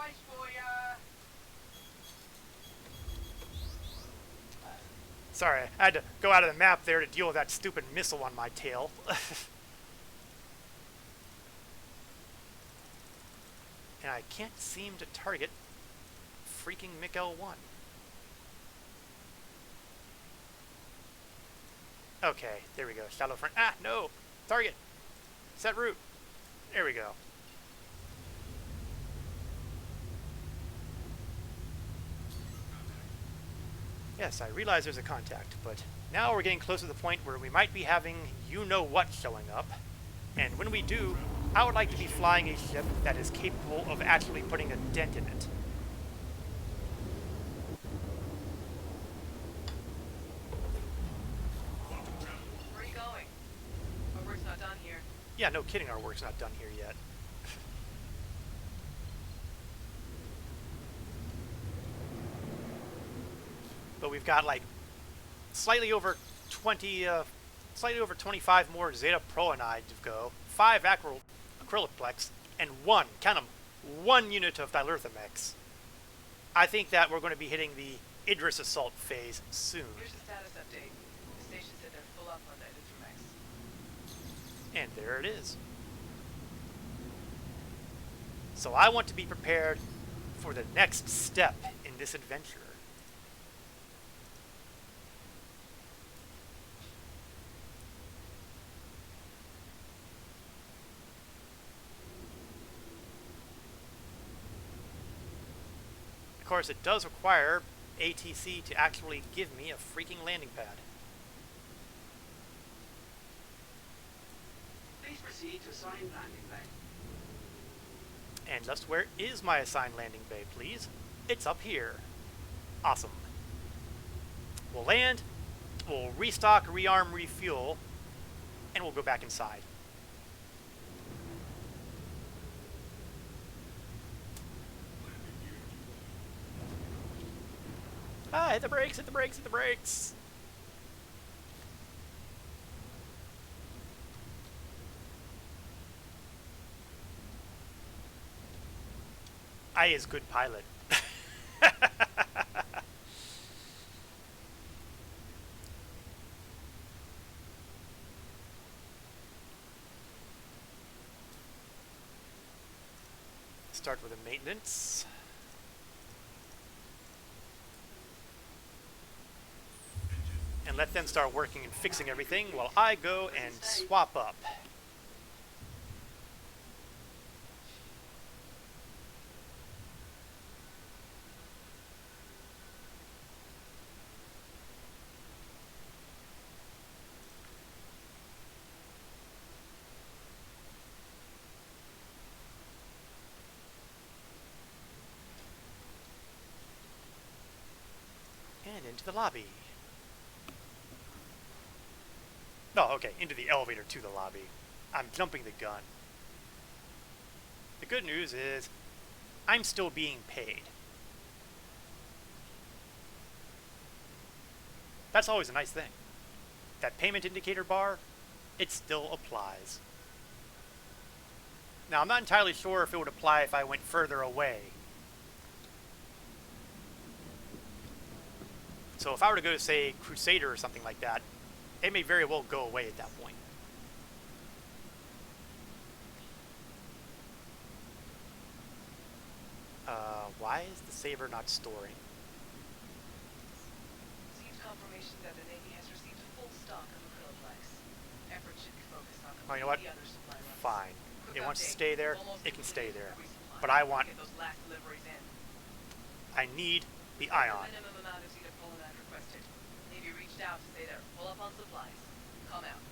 supplies for ya. Sorry, I had to go out of the map there to deal with that stupid missile on my tail. And I can't seem to target freaking MiG-L1. Okay, there we go. Shallow front. Ah, no! Target! Set route. There we go. Yes, I realize there's a contact, but now we're getting close to the point where we might be having you-know-what showing up. And when we do, I would like to be flying a ship that is capable of actually putting a dent in it. Where are you going? Our work's not done here. Yeah, no kidding, our work's not done here yet. But we've got like slightly over 25 more Zeta Proanide to go, 5 acrylic plex, and one, count 'em, 1 unit of Dilithium-X. I think that we're going to be hitting the Idris assault phase soon. Here's the status update. The station said they're full up on Dilithium-X. And there it is. So I want to be prepared for the next step in this adventure. Of course, it does require ATC to actually give me a freaking landing pad. Please proceed to assigned landing bay. And just where is my assigned landing bay, please? It's up here. Awesome. We'll land, we'll restock, rearm, refuel, and we'll go back inside. Ah, hit the brakes, hit the brakes, hit the brakes! I is good pilot. Start with the maintenance. And let them start working and fixing everything while I go and swap up. And into the lobby. No, okay, into the elevator to the lobby. I'm jumping the gun. The good news is, I'm still being paid. That's always a nice thing. That payment indicator bar, it still applies. Now, I'm not entirely sure if it would apply if I went further away. So if I were to go to, say, Crusader or something like that, it may very well go away at that point. Why is the saber not storing? Received confirmation that the Navy has received full stock of Acryloplex. Efforts should be focused on Oh, you know what? the other supply runs. Fine. Quick It wants to update. stay there. Almost It can stay completed there. the resupply. But I want, Get those last deliveries in. I need the The ion. minimum amount of Xenothreat requested. Navy reached out to say they're full up on supplies. Come out.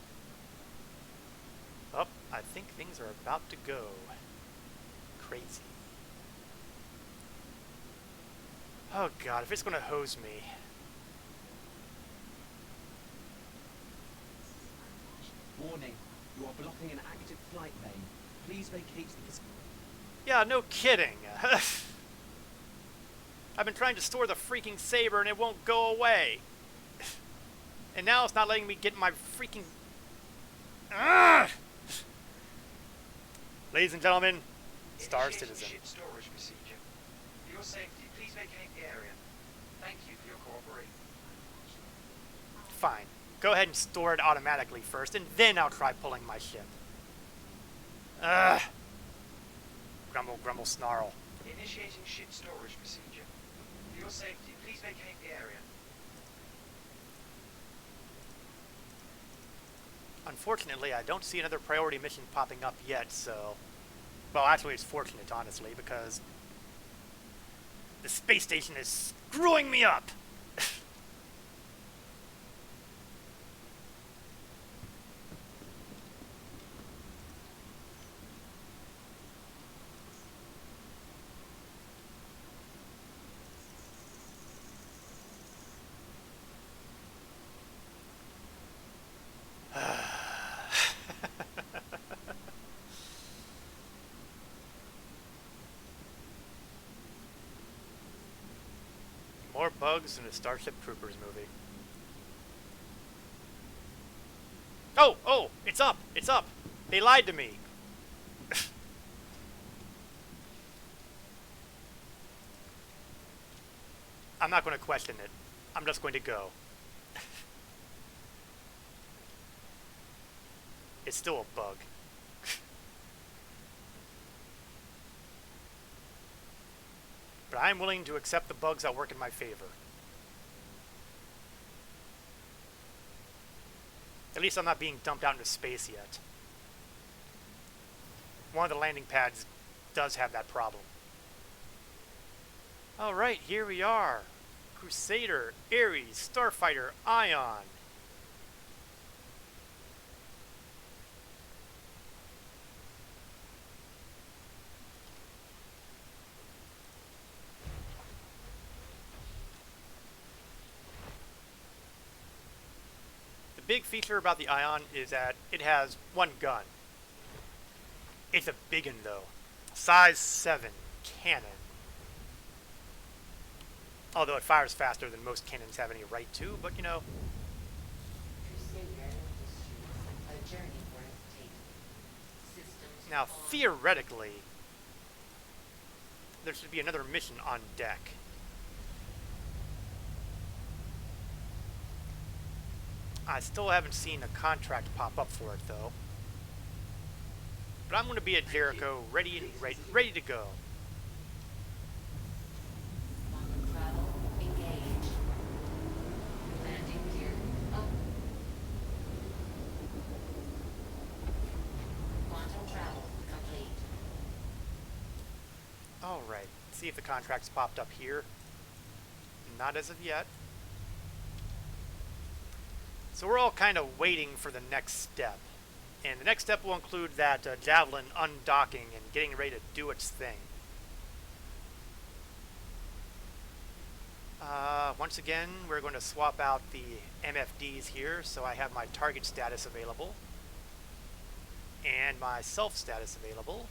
Oh, I think things are about to go crazy. Oh god, if it's gonna hose me. Warning, you are blocking an active flight lane. Please vacate the... Yeah, no kidding. I've been trying to store the freaking saber and it won't go away. And now it's not letting me get my freaking... Ugh! Ladies and gentlemen, Star Initiating Citizen. ship storage procedure. your safety, please vacate the area. Thank you for your cooperation. Fine. Go ahead and store it automatically first, and then I'll try pulling my ship. Ugh. Grumble, grumble, snarl. Initiating ship storage procedure. For your safety, please vacate the area. Unfortunately, I don't see another priority mission popping up yet, so... Well, actually, it's fortunate, honestly, because... the space station is screwing me up! More bugs in a Starship Troopers movie. Oh! Oh! It's up! It's up! They lied to me! I'm not going to question it. I'm just going to go. It's still a bug. But I'm willing to accept the bugs that work in my favor. At least I'm not being dumped out into space yet. One of the landing pads does have that problem. Alright, here we are. Crusader, Ares, Starfighter, Ion. The big feature about the Ion is that it has one gun. It's a big one though. Size 7 cannon. Although it fires faster than most cannons have any right to, but you know. Now theoretically, there should be another mission on deck. I still haven't seen a contract pop up for it though. But I'm going to be at Jericho, ready to go. Quantum travel engaged. Landing gear up. Quantum travel complete. Alright, see if the contract's popped up here. Not as of yet. So we're all kind of waiting for the next step. And the next step will include that Javelin undocking and getting ready to do its thing. Once again, we're going to swap out the MFDs here, so I have my target status available. And my self status available.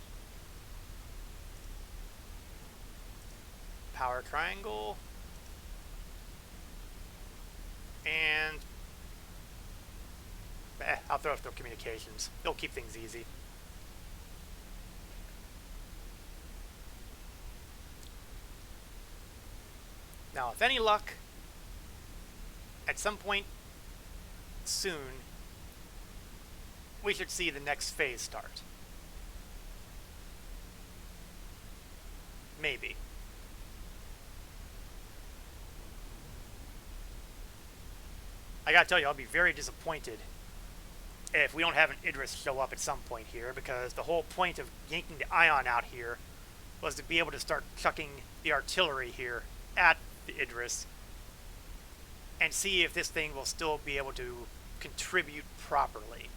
Power triangle. And... I'll throw communications. They'll keep things easy. Now, with any luck, at some point soon, we should see the next phase start. Maybe. I gotta tell you, I'll be very disappointed if we don't have an Idris show up at some point here, because the whole point of yanking the Ion out here was to be able to start chucking the artillery here at the Idris and see if this thing will still be able to contribute properly.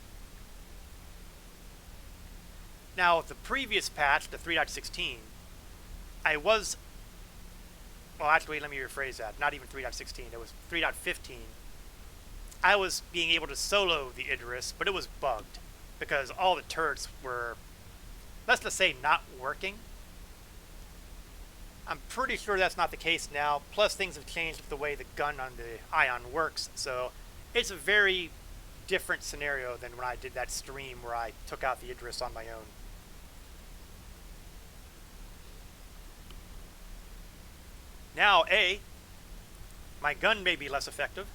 Now, with the previous patch, the 3.16, well, actually, let me rephrase that. Not even 3.16, it was 3.15. I was being able to solo the Idris, but it was bugged because all the turrets were, let's just say, not working. I'm pretty sure that's not the case now. Plus, things have changed with the way the gun on the Ion works, so it's a very different scenario than when I did that stream where I took out the Idris on my own. Now, A, my gun may be less effective.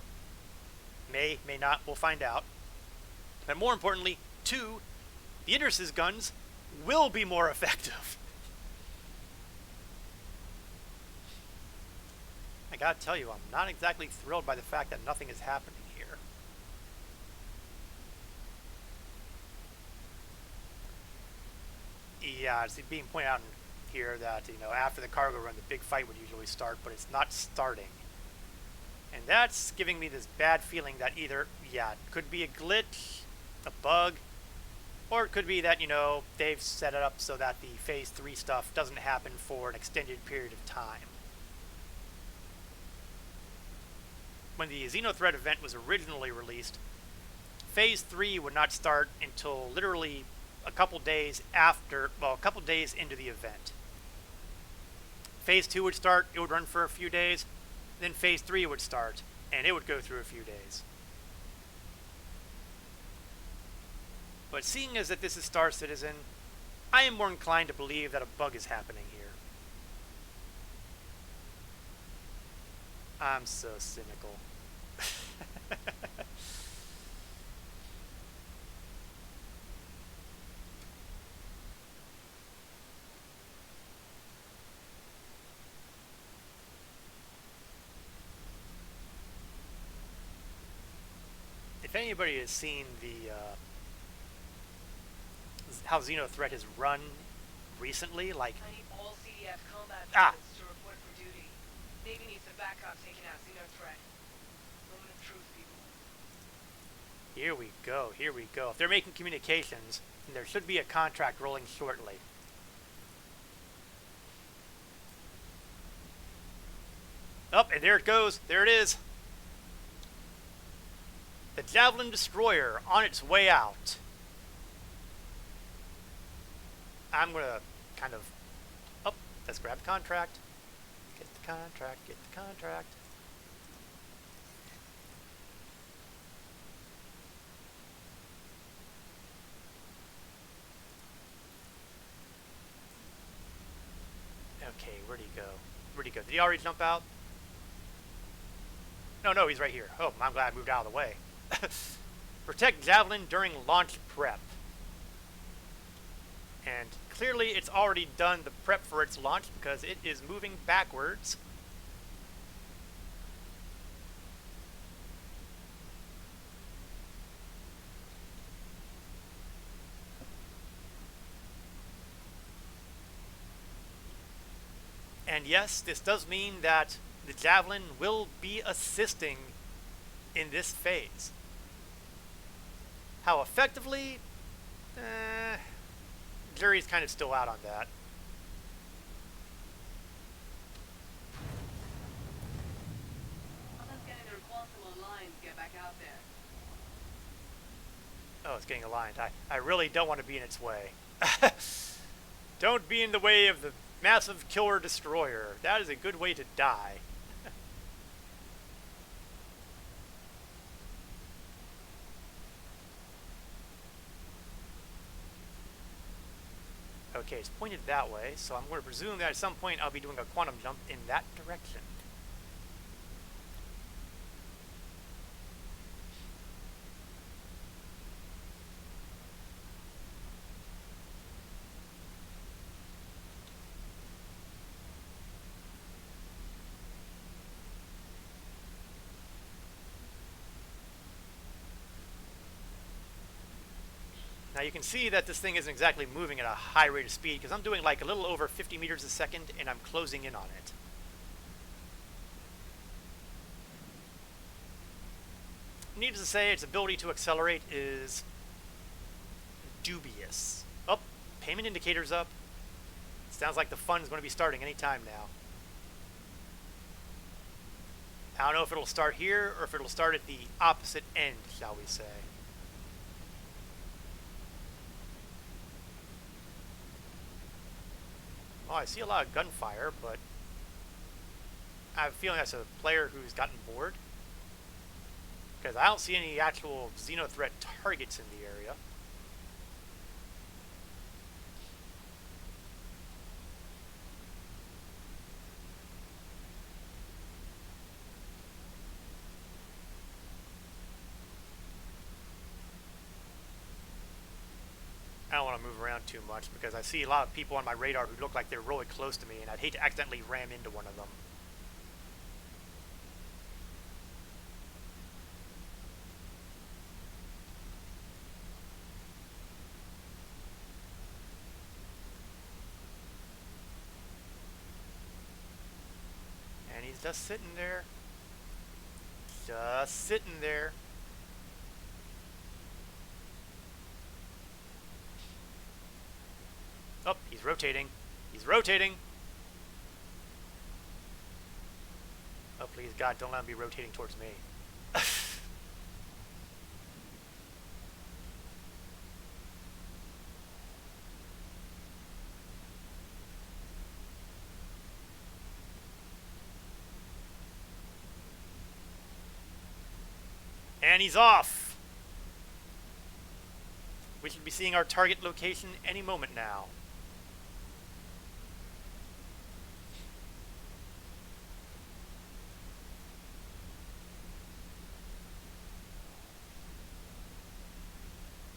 May not, we'll find out. But more importantly, 2, the Idris's guns will be more effective. I gotta tell you, I'm not exactly thrilled by the fact that nothing is happening here. Yeah, it's being pointed out here that, you know, after the cargo run, the big fight would usually start, but it's not starting. And that's giving me this bad feeling that either, yeah, it could be a glitch, a bug, or it could be that, you know, they've set it up so that the Phase 3 stuff doesn't happen for an extended period of time. When the Xenothreat event was originally released, Phase 3 would not start until literally a couple days after, well, a couple days into the event. Phase 2 would start, it would run for a few days, then Phase 3 would start, and it would go through a few days. But seeing as that this is Star Citizen, I am more inclined to believe that a bug is happening here. I'm so cynical. If anybody has seen the how Xenothreat has run recently, like I need all CDF combat Ah. pilots to report for duty. Navy needs a backup taking out Xenothreat. Moment of truth, people. here we go, here we go. If they're making communications, then there should be a contract rolling shortly. Oh, and there it goes. There it is. The Javelin Destroyer on its way out. I'm going to kind of... Oh, let's grab the contract. Get the contract, get the contract. Okay, where'd he go? Where'd he go? Did he already jump out? No, he's right here. Oh, I'm glad I moved out of the way. Protect Javelin during launch prep. And clearly it's already done the prep for its launch because it is moving backwards. And yes, this does mean that the Javelin will be assisting in this phase. How effectively? Jury's kind of still out on that. Someone's getting the responsible lines get back out there. Oh, it's getting aligned. I really don't want to be in its way. Don't be in the way of the massive killer destroyer. That is a good way to die. Okay, it's pointed that way, so I'm going to presume that at some point I'll be doing a quantum jump in that direction. Now you can see that this thing isn't exactly moving at a high rate of speed because I'm doing like a little over 50 meters a second and I'm closing in on it. Needless to say, its ability to accelerate is dubious. Oh, payment indicator's up. Sounds like the fun is going to be starting any time now. I don't know if it'll start here or if it'll start at the opposite end, shall we say. Oh, I see a lot of gunfire, but I have a feeling that's a player who's gotten bored. Because I don't see any actual Xenothreat targets in the area. I don't want to move around too much because I see a lot of people on my radar who look like they're really close to me, and I'd hate to accidentally ram into one of them. And he's just sitting there. Just sitting there. Oh, he's rotating. He's rotating. Oh, please, God, don't let him be rotating towards me. And he's off. We should be seeing our target location any moment now.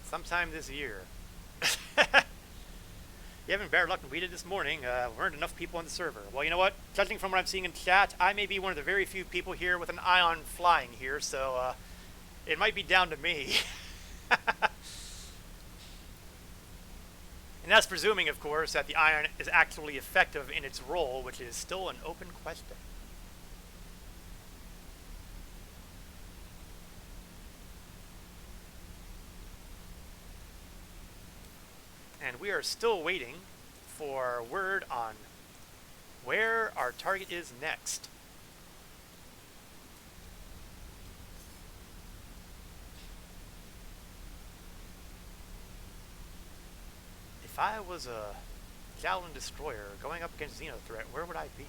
Sometime this year. You having better luck than we did this morning. We weren't enough people on the server. Well, you know what? Judging from what I'm seeing in chat, I may be one of the very few people here with an ion flying here, so it might be down to me. And that's presuming, of course, that the ion is actually effective in its role, which is still an open question. And we are still waiting for word on where our target is next. If I was a Javelin destroyer going up against Xenothreat, where would I be?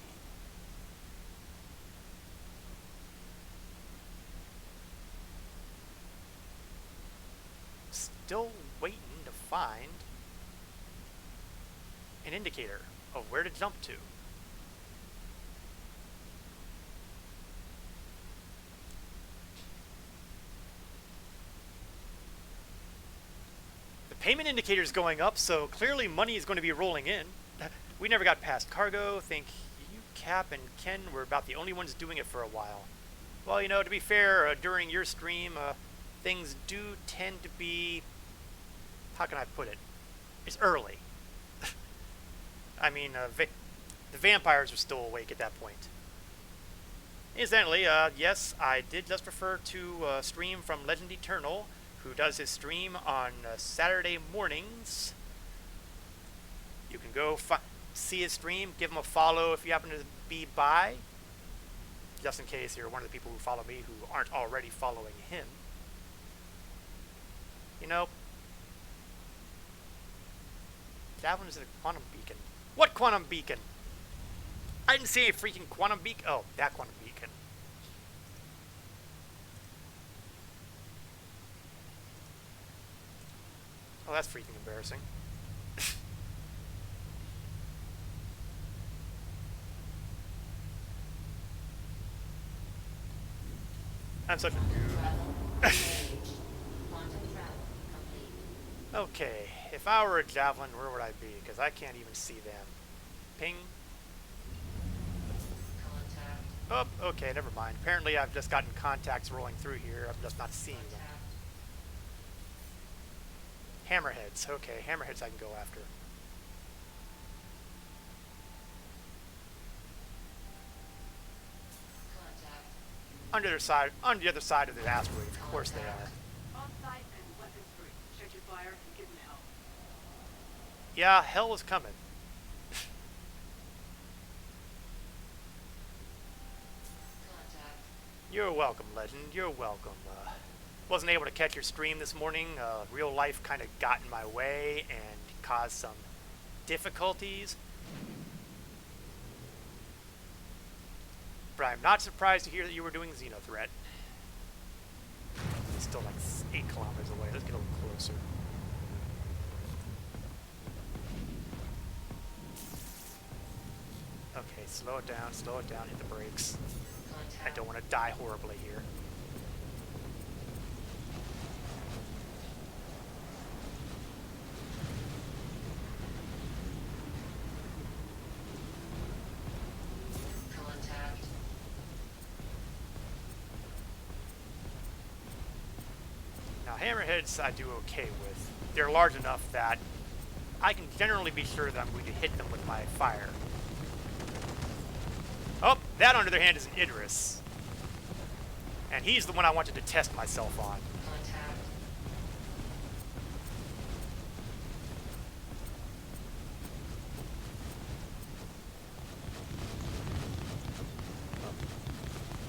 Still waiting to find an indicator of where to jump to. The payment indicator is going up, so clearly money is going to be rolling in. We never got past cargo. Think you, Cap, and Ken were about the only ones doing it for a while. Well, you know, to be fair, during your stream, things do tend to be, how can I put it? It's early. I mean, the vampires are still awake at that point. Incidentally, yes, I did just refer to a stream from Legend Eternal, who does his stream on Saturday mornings. You can go see his stream, give him a follow if you happen to be by, just in case you're one of the people who follow me who aren't already following him. You know, Javelin is a quantum beacon. What quantum beacon? I didn't see a freaking quantum beacon. Oh, that quantum beacon. Oh, that's freaking embarrassing. I'm such a noob. Okay, if I were a Javelin, where would I be? Because I can't even see them. Ping. Oh, okay, never mind. Apparently I've just gotten contacts rolling through here. I'm just not seeing them. Hammerheads. Okay, hammerheads I can go after. On the other side of the asteroid, of course they are. On site and weapons free. Check your fire and give them help. Yeah, hell is coming. You're welcome, Legend. You're welcome. Wasn't able to catch your stream this morning. Real life kind of got in my way and caused some difficulties. But I'm not surprised to hear that you were doing Xenothreat. It's still like 8 kilometers away. Let's get a little closer. Okay, slow it down, hit the brakes. I don't want to die horribly here. Now, hammerheads I do okay with. They're large enough that I can generally be sure that I'm going to hit them with my fire. Oh, that on the other hand is an Idris. And he's the one I wanted to test myself on. Contact.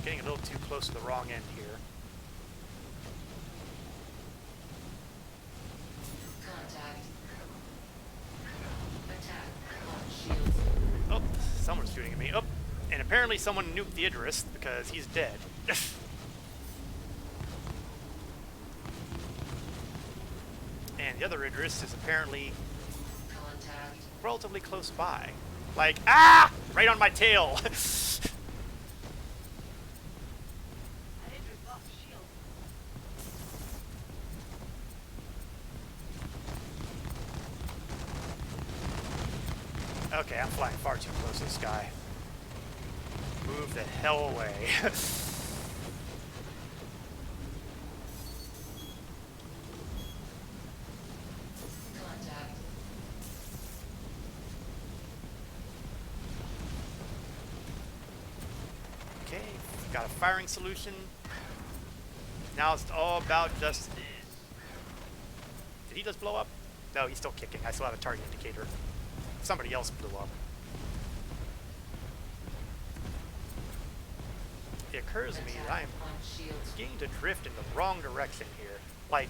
Getting a little too close to the wrong end here. Contact. Attack on shields. Oh, someone's shooting at me. Oh, and apparently someone nuked the Idris because he's dead. And the other Idris is apparently Contact. relatively close by. Like, ah! Right on my tail! An Idris lost shield. Okay, I'm flying far too close to this guy. Move the hell away. Contact. Okay, got a firing solution. Now it's all about just... Did he just blow up? No, he's still kicking. I still have a target indicator. Somebody else blew up. It occurs to me that I'm Attack on shields. beginning to drift in the wrong direction here. Like,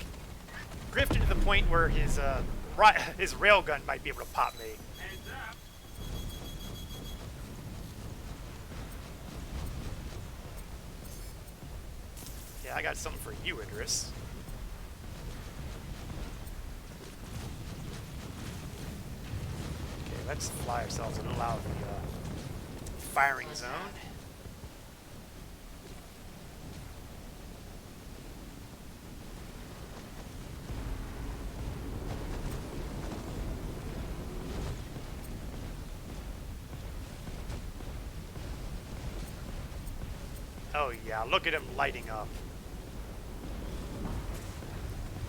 drifting to the point where his his railgun might be able to pop me. Yeah, I got something for you, Idris. Okay, let's fly ourselves a little out of the firing zone. Oh yeah, look at him lighting up.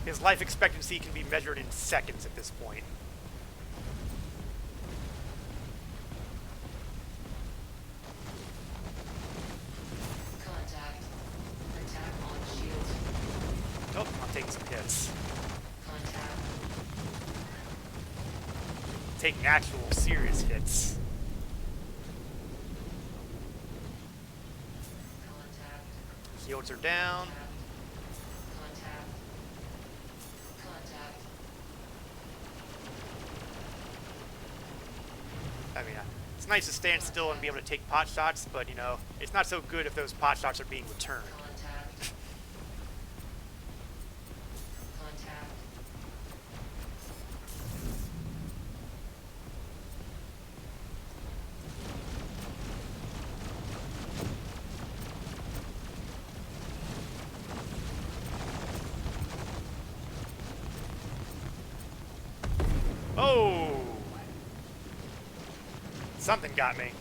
His life expectancy can be measured in seconds at this point. Contact. Attack on shields. Oh, I'm taking some hits. Contact. Taking actual serious hits. Contact. Shields are down. Contact. Contact. I mean, it's nice to stand still and be able to take pot shots, but you know, it's not so good if those pot shots are being returned. Contact. Contact. Oh! Something got me.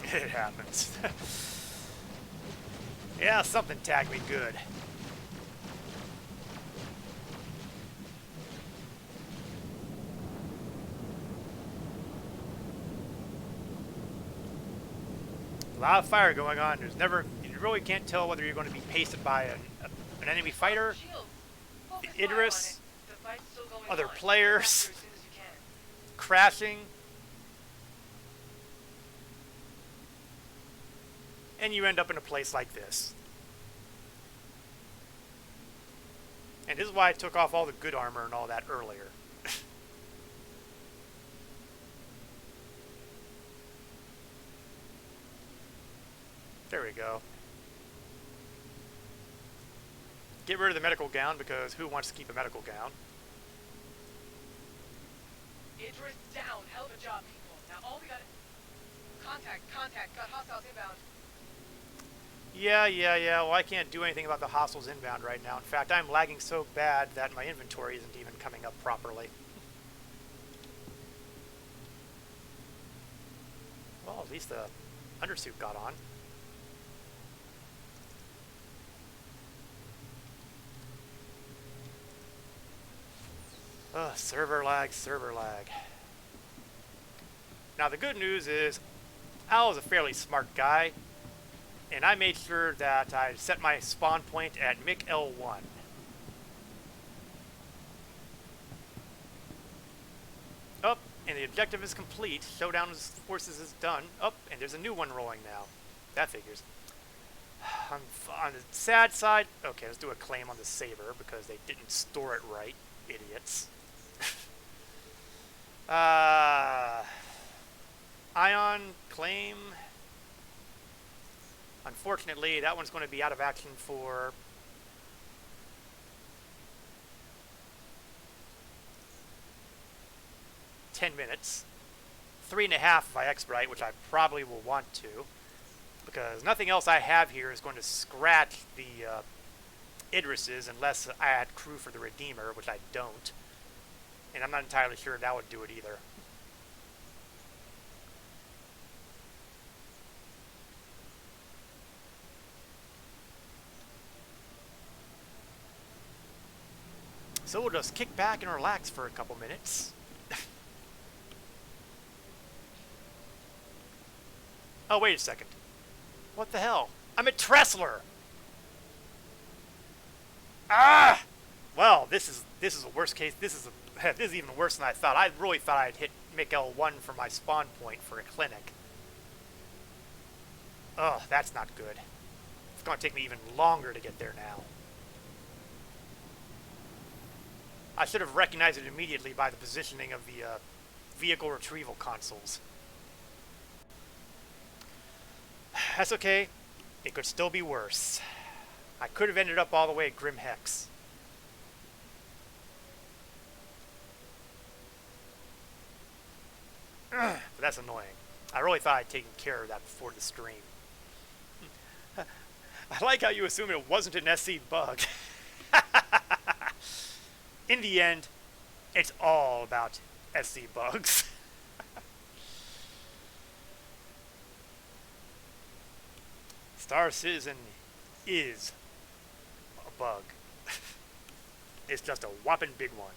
It happens. Yeah, something tagged me good. A lot of fire going on. There's never, you really can't tell whether you're going to be pasted by an enemy fighter, Shield. the Focus fire on Idris, it. The fight's still going other on. players. Capture as soon as you can. crashing, and you end up in a place like this. And this is why I took off all the good armor and all that earlier. There we go. Get rid of the medical gown, because who wants to keep a medical gown? Idris down. Hell of a job, people. Now all we got... Contact. Got hostiles inbound. Yeah. Well, I can't do anything about the hostiles inbound right now. In fact, I'm lagging so bad that my inventory isn't even coming up properly. Well, at least the undersuit got on. Ugh, server lag, server lag. Now the good news is, Al is a fairly smart guy, and I made sure that I set my spawn point at MIC L1. Up, and the objective is complete. Showdown of forces is done. Up, and there's a new one rolling now. That figures. On the sad side, okay, let's do a claim on the Saber because they didn't store it right, idiots. Ion claim. Unfortunately, that one's going to be out of action for 10 minutes. 3.5 if I expedite, which I probably will want to, because nothing else I have here is going to scratch the Idrises unless I add crew for the Redeemer, which I don't. And I'm not entirely sure that would do it either. So we'll just kick back and relax for a couple minutes. Oh, wait a second. What the hell? I'm at Tressler! Ah! Well, this is a worst case. This is even worse than I thought. I really thought I'd hit MIC L1 for my spawn point for a clinic. Oh, that's not good. It's going to take me even longer to get there now. I should have recognized it immediately by the positioning of the vehicle retrieval consoles. That's okay. It could still be worse. I could have ended up all the way at Grim Hex. But that's annoying. I really thought I'd taken care of that before the stream. I like how you assume it wasn't an SC bug. In the end, it's all about SC bugs. Star Citizen is a bug. It's just a whopping big one.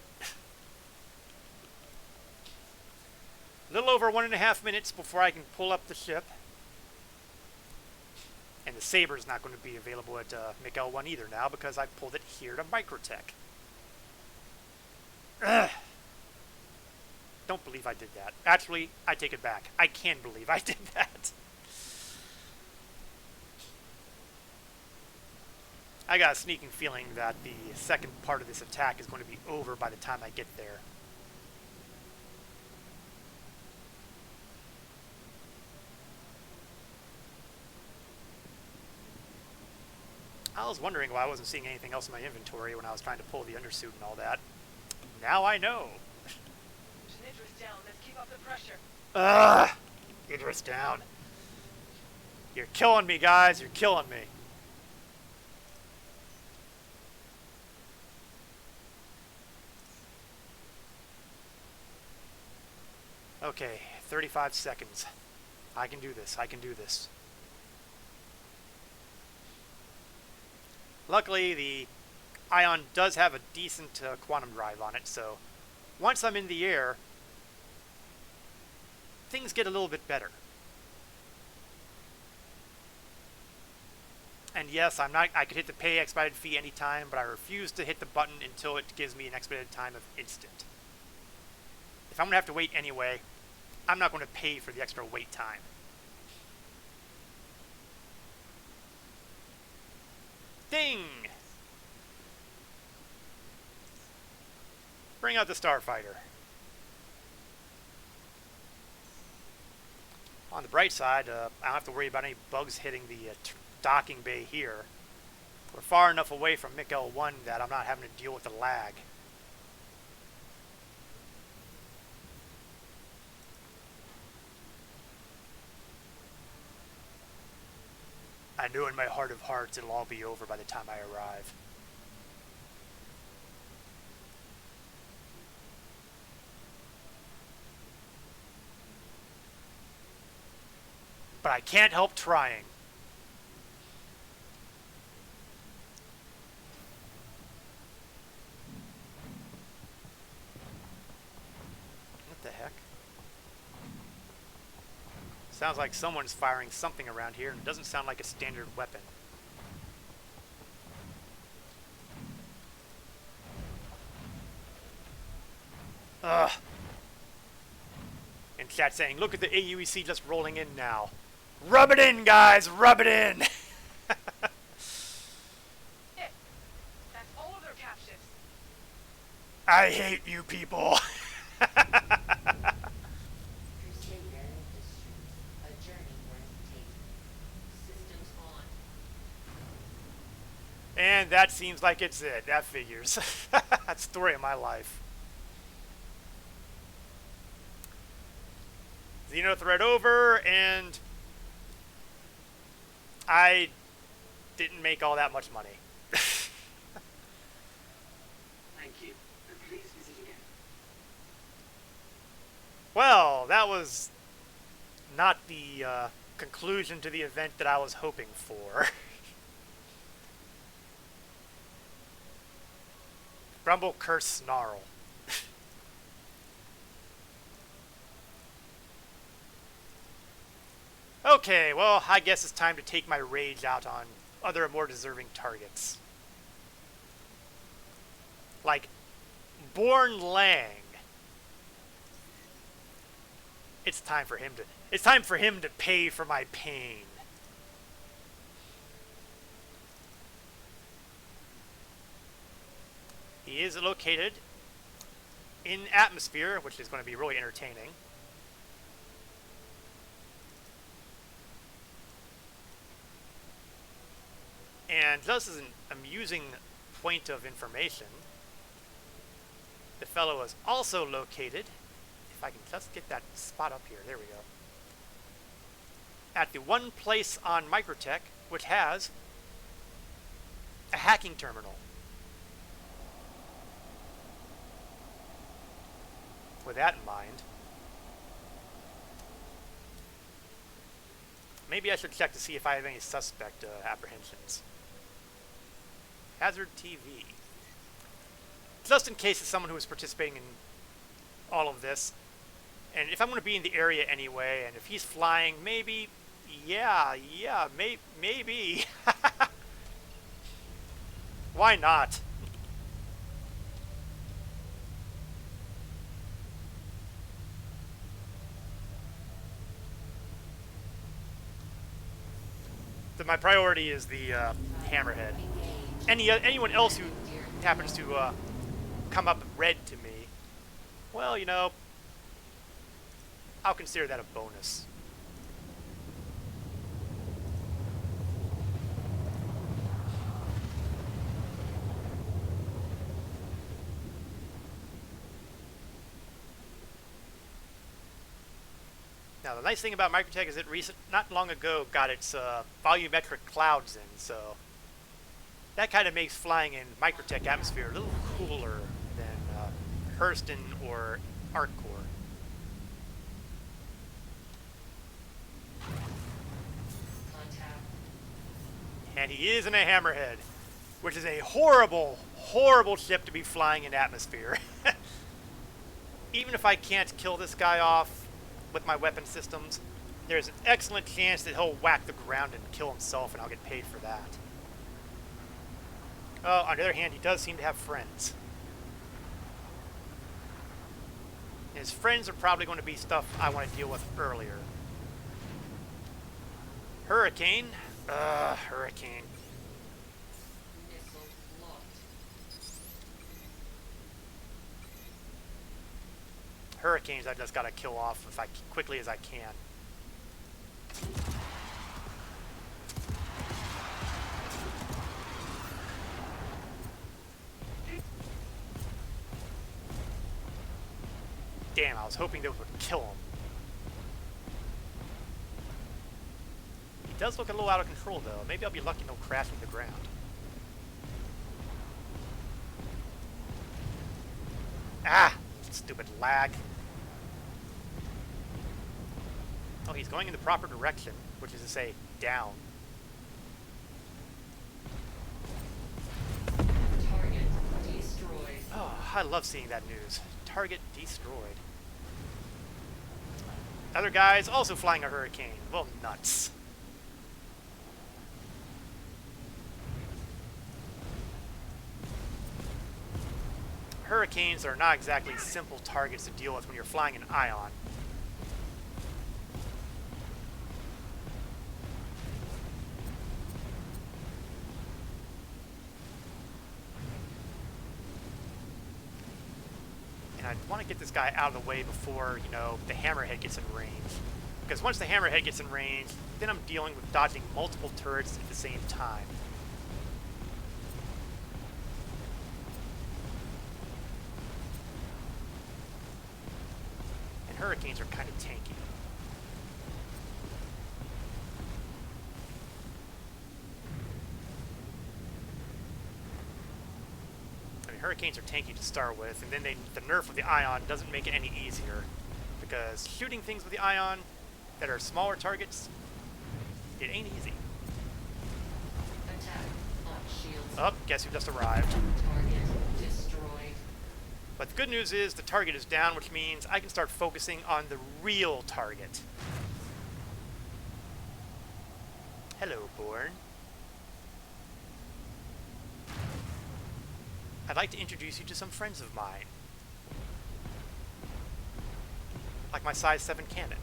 A little over 1.5 minutes before I can pull up the ship. And the Saber's not going to be available at MIC L1 either now because I pulled it here to Microtech. Ugh. Don't believe I did that. Actually, I take it back. I can believe I did that. I got a sneaking feeling that the second part of this attack is going to be over by the time I get there. I was wondering why I wasn't seeing anything else in my inventory when I was trying to pull the undersuit and all that. Now I know. There's an Idris down. Let's keep up the pressure. Ugh! Idris down. You're killing me, guys. You're killing me. Okay, 35 seconds. I can do this. I can do this. Luckily, the Ion does have a decent quantum drive on it, so once I'm in the air, things get a little bit better. And yes, I could hit the pay expedited fee anytime, but I refuse to hit the button until it gives me an expedited time of instant. If I'm going to have to wait anyway, I'm not going to pay for the extra wait time. Ding! Bring out the Starfighter. On the bright side, I don't have to worry about any bugs hitting the docking bay here. We're far enough away from MIC L1 that I'm not having to deal with the lag. I knew in my heart of hearts it'll all be over by the time I arrive. But I can't help trying. Sounds like someone's firing something around here, and it doesn't sound like a standard weapon. Ugh. And chat saying, look at the AUEC just rolling in now. Rub it in, guys! Rub it in! Shit! That's all of their cap ships. I hate you people! Crusader Industries. A journey worth taking. Systems on. And that seems like it's it. That figures. That's the story of my life. Xenothreat over, and I didn't make all that much money. Thank you. And please visit again. Well, that was not the conclusion to the event that I was hoping for. Grumble, curse, snarl. Okay, well, I guess it's time to take my rage out on other more deserving targets. Like Born Lang. It's time for him to pay for my pain. He is located in atmosphere, which is going to be really entertaining. And just as an amusing point of information, the fellow is also located, if I can just get that spot up here, there we go, at the one place on Microtech which has a hacking terminal. With that in mind, maybe I should check to see if I have any suspect apprehensions. Hazard TV. Just in case it's someone who is participating in all of this. And if I'm going to be in the area anyway, and if he's flying, maybe, maybe. Why not? My priority is the hammerhead. Anyone else who happens to come up red to me, well, you know, I'll consider that a bonus. Now, the nice thing about Microtech is it not long ago got its volumetric clouds in, so that kind of makes flying in Microtech atmosphere a little cooler than Hurston or Artcore. Contact. And he is in a hammerhead, which is a horrible, horrible ship to be flying in atmosphere. Even if I can't kill this guy off with my weapon systems, there's an excellent chance that he'll whack the ground and kill himself, and I'll get paid for that. Oh, on the other hand, he does seem to have friends. His friends are probably going to be stuff I want to deal with earlier. Hurricane. Hurricane. Missile locked. Hurricanes I just gotta kill off quickly as I can. Damn, I was hoping those would kill him. He does look a little out of control though. Maybe I'll be lucky and he'll crash into the ground. Ah! Stupid lag. Oh, he's going in the proper direction, which is to say, down. Target destroyed. Oh, I love seeing that news. Target destroyed. Other guy's also flying a hurricane. Well, nuts. Hurricanes are not exactly simple targets to deal with when you're flying an ion. And I want to get this guy out of the way before, you know, the hammerhead gets in range. Because once the hammerhead gets in range, then I'm dealing with dodging multiple turrets at the same time. And hurricanes are kind of tanky. I mean, hurricanes are tanky to start with, and then the nerf of the ion doesn't make it any easier. Because shooting things with the ion that are smaller targets, it ain't easy. Attack on shields. Oh, guess who just arrived? Target destroyed. But the good news is the target is down, which means I can start focusing on the real target. Hello, Born. I'd like to introduce you to some friends of mine. Like my size 7 cannon.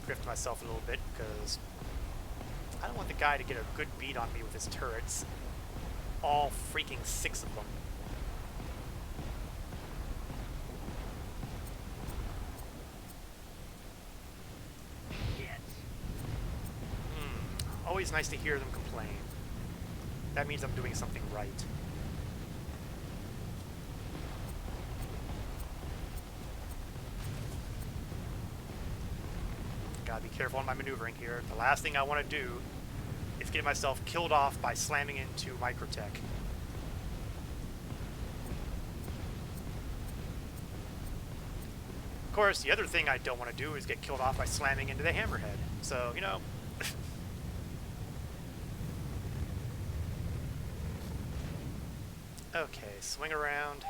Drift myself a little bit because I don't want the guy to get a good beat on me with his turrets. All freaking 6 of them. Always nice to hear them complain. That means I'm doing something right. Gotta be careful on my maneuvering here. The last thing I want to do is get myself killed off by slamming into Microtech. Of course, the other thing I don't want to do is get killed off by slamming into the hammerhead. So, you know. Okay, swing around.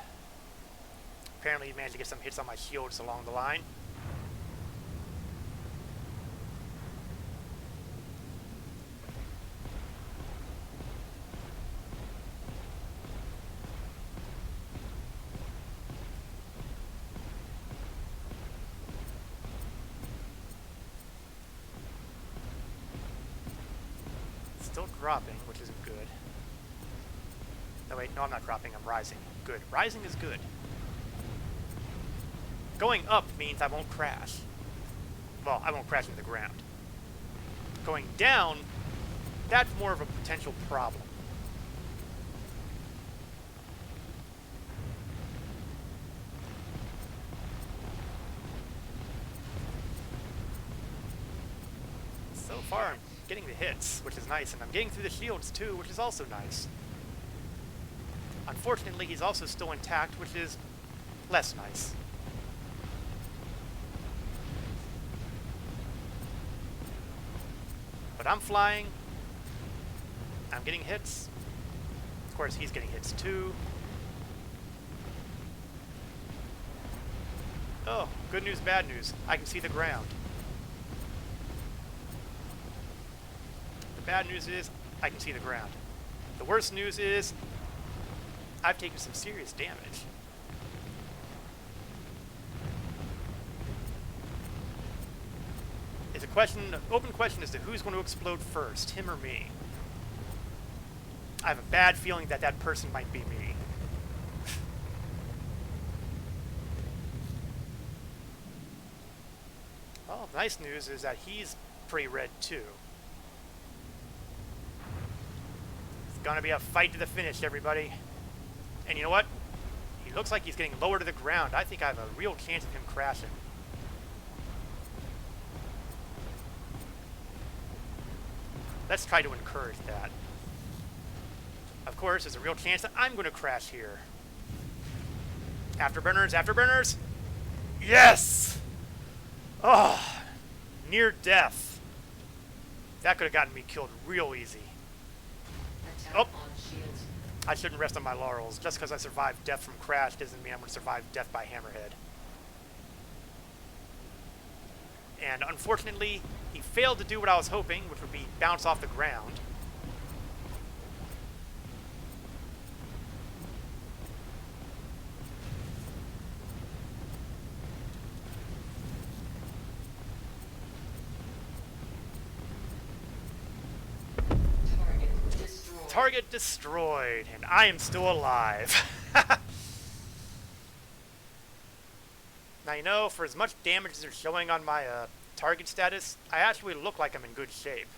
Apparently he managed to get some hits on my shields along the line. Still dropping, which isn't good. No, wait, no, I'm not dropping, I'm rising. Good. Rising is good. Going up means I won't crash. Well, I won't crash into the ground. Going down, that's more of a potential problem. So far, I'm getting the hits, which is nice, and I'm getting through the shields too, which is also nice. Unfortunately, he's also still intact, which is less nice. But I'm flying. I'm getting hits. Of course, he's getting hits too. Oh, good news, bad news. I can see the ground. The bad news is I can see the ground. The worst news is I've taken some serious damage. It's a question, an open question as to who's going to explode first, him or me. I have a bad feeling that that person might be me. Well, the nice news is that he's pretty red too. It's gonna be a fight to the finish, everybody. And you know what? He looks like he's getting lower to the ground. I think I have a real chance of him crashing. Let's try to encourage that. Of course, there's a real chance that I'm going to crash here. Afterburners, afterburners! Yes! Oh, near death. That could have gotten me killed real easy. Attack Oh. on shields. I shouldn't rest on my laurels. Just because I survived death from Crash doesn't mean I'm going to survive death by Hammerhead. And unfortunately, he failed to do what I was hoping, which would be bounce off the ground. Target destroyed. Target destroyed, and I am still alive. Now, you know, for as much damage as they're showing on my target status, I actually look like I'm in good shape.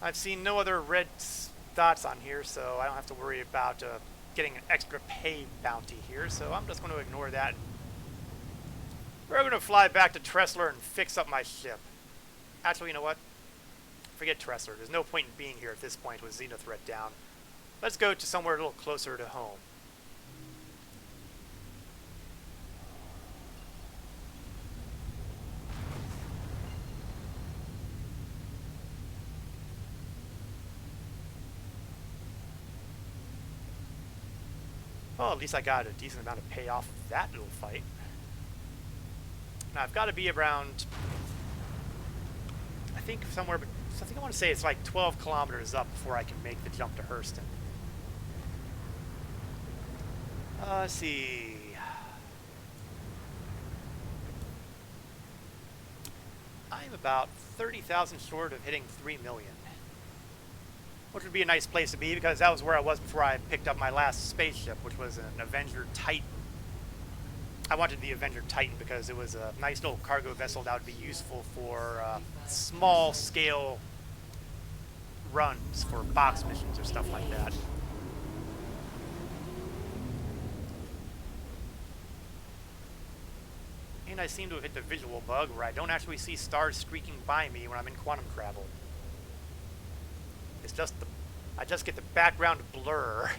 I've seen no other red dots on here, so I don't have to worry about getting an extra pay bounty here, so I'm just going to ignore that. We're going to fly back to Tressler and fix up my ship. Actually, you know what? Forget Tressler. There's no point in being here at this point with Xenothreat down. Let's go to somewhere a little closer to home. Well, at least I got a decent amount of payoff of that little fight. Now, I've got to be around, I think somewhere, I think I want to say it's like 12 kilometers up before I can make the jump to Hurston. Let's see. I'm about 30,000 short of hitting 3 million. Which would be a nice place to be, because that was where I was before I picked up my last spaceship, which was an Avenger Titan. I wanted the Avenger Titan because it was a nice little cargo vessel that would be useful for small-scale runs for box missions or stuff like that. And I seem to have hit the visual bug where I don't actually see stars streaking by me when I'm in quantum travel. It's just I just get the background blur.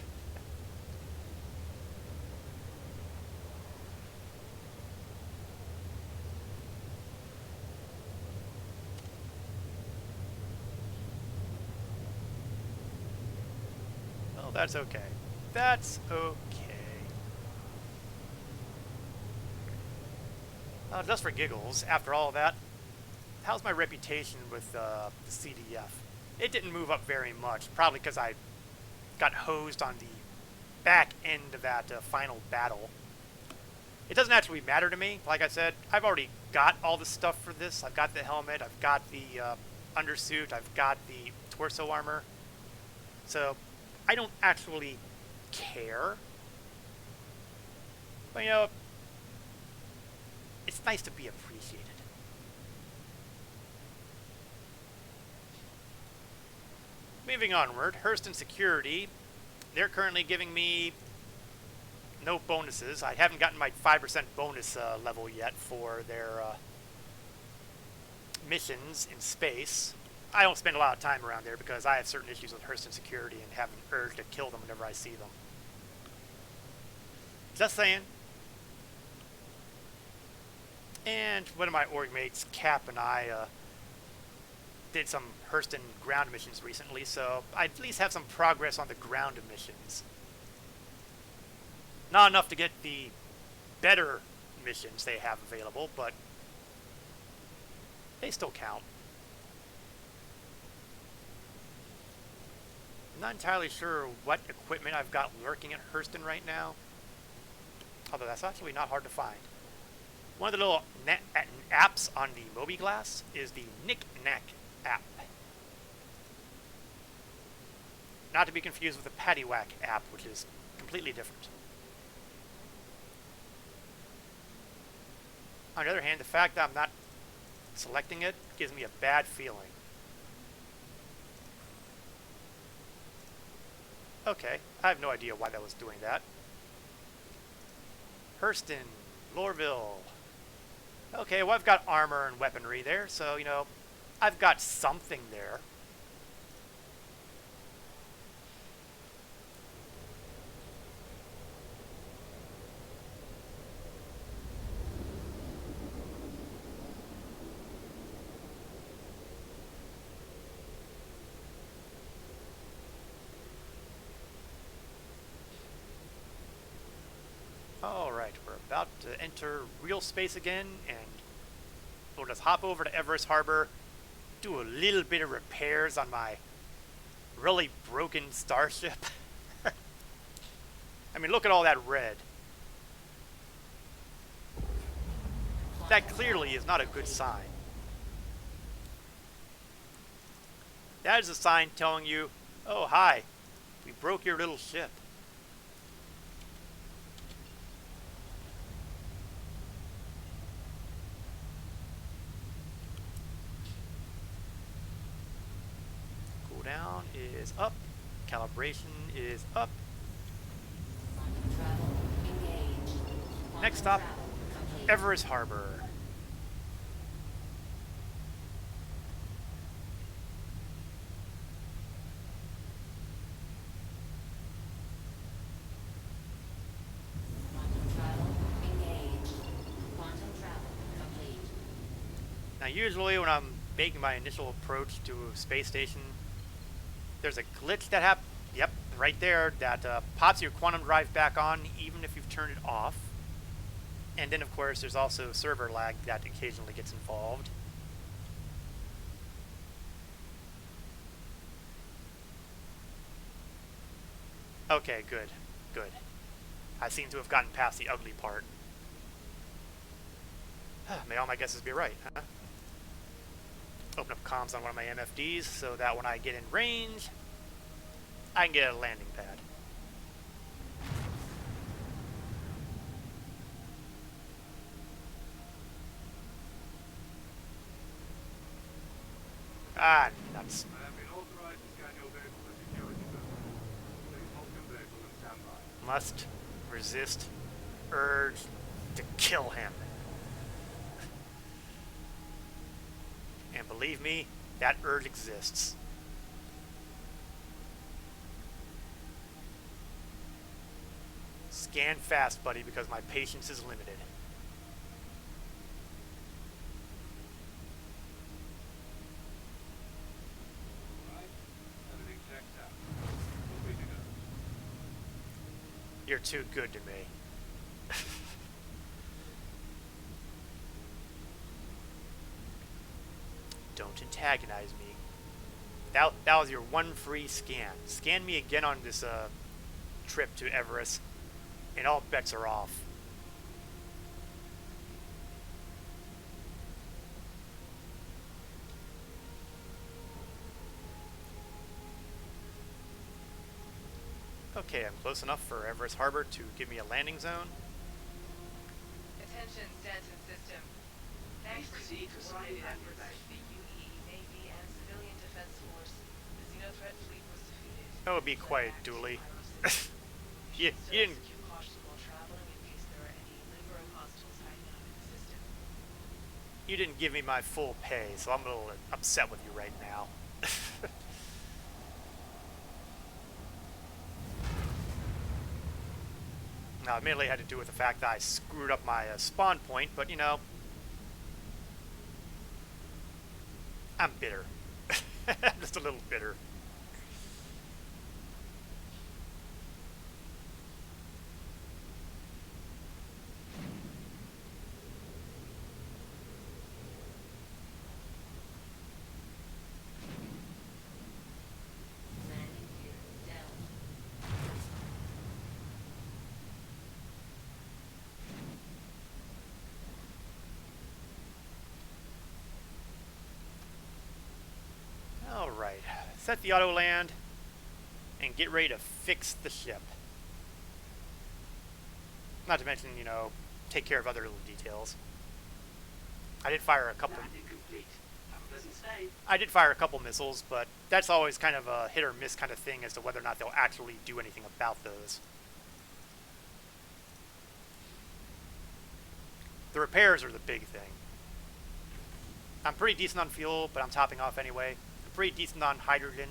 Well, that's okay. That's okay. Just for giggles, after all that, how's my reputation with the CDF? It didn't move up very much, probably because I got hosed on the back end of that final battle. It doesn't actually matter to me. Like I said, I've already got all the stuff for this. I've got the helmet, I've got the undersuit, I've got the torso armor. So, I don't actually care. But, you know, it's nice to be appreciated. Moving onward, Hurston Security, they're currently giving me no bonuses. I haven't gotten my 5% bonus level yet for their missions in space. I don't spend a lot of time around there because I have certain issues with Hurston Security and have an urge to kill them whenever I see them. Just saying. And one of my org mates, Cap, and I did some Hurston ground missions recently, so I at least have some progress on the ground missions. Not enough to get the better missions they have available, but they still count. I'm not entirely sure what equipment I've got lurking at Hurston right now, although that's actually not hard to find. One of the little apps on the Mobiglass is the Knick Knack app. Not to be confused with the Paddywhack app, which is completely different. On the other hand, the fact that I'm not selecting it gives me a bad feeling. Okay, I have no idea why that was doing that. Hurston, Lorville. Okay, well, I've got armor and weaponry there, so, you know, I've got something there. about to enter real space again, and we'll just hop over to Everest Harbor, do a little bit of repairs on my really broken starship. I mean, look at all that red. That clearly is not a good sign. That is a sign telling you, oh, hi, we broke your little ship. Cooldown is up. Calibration is up. Travel engaged. Next stop, Travel complete. Everest Harbor. Quantum travel engaged. Quantum travel complete. Now usually when I'm making my initial approach to a space station, there's a glitch that happens, yep, right there, that pops your quantum drive back on even if you've turned it off. And then of course there's also server lag that occasionally gets involved. Okay, good, good. I seem to have gotten past the ugly part. May all my guesses be right, huh? Open up comms on one of my MFDs so that when I get in range, I can get a landing pad. Ah, nuts. I have been authorized to scan your vehicle for security purposes. Please hold your vehicle and stand by. Must resist urge to kill him. And believe me, that urge exists. Scan fast, buddy, because my patience is limited. Alright? Everything checks out. We'll be to go. You're too good to me. Don't antagonize me. That was your one free scan. Scan me again on this trip to Everest, and all bets are off. Okay, I'm close enough for Everest Harbor to give me a landing zone. Attention, Stanton System. Thanks to proceed to coordinated assign efforts landing of the UE, Navy, and Civilian Defense Force, the Xenothreat fleet was defeated. That would be quite a dually. You didn't. Execute caution while traveling in case there are any lingering hostiles hiding out in the system. You didn't give me my full pay, so I'm a little upset with you right now. Now, it mainly had to do with the fact that I screwed up my spawn point, but you know, I'm bitter. Just a little bitter. Landing gear down. Alright, set the auto land and get ready to fix the ship. Not to mention, you know, take care of other little details. I did fire a couple. Landing complete. Have a pleasant stay. I did fire a couple missiles, but that's always kind of a hit or miss kind of thing as to whether or not they'll actually do anything about those. The repairs are the big thing. I'm pretty decent on fuel, but I'm topping off anyway. I'm pretty decent on hydrogen.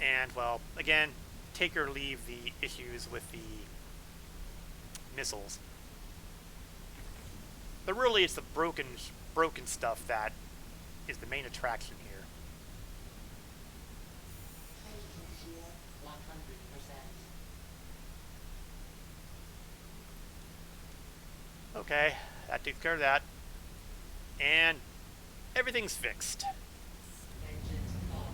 And, well, again, take or leave the issues with the missiles. But really, it's the broken stuff that is the main attraction here. Hydrogen fuel 100%. Okay, that takes care of that. And everything's fixed. Engines off.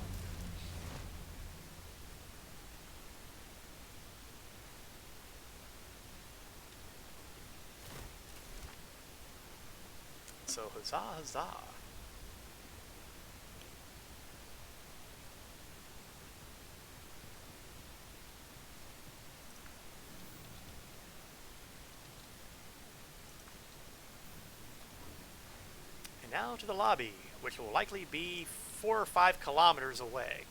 So huzzah, huzzah. And now to the lobby, which will likely be 4 or 5 kilometers away.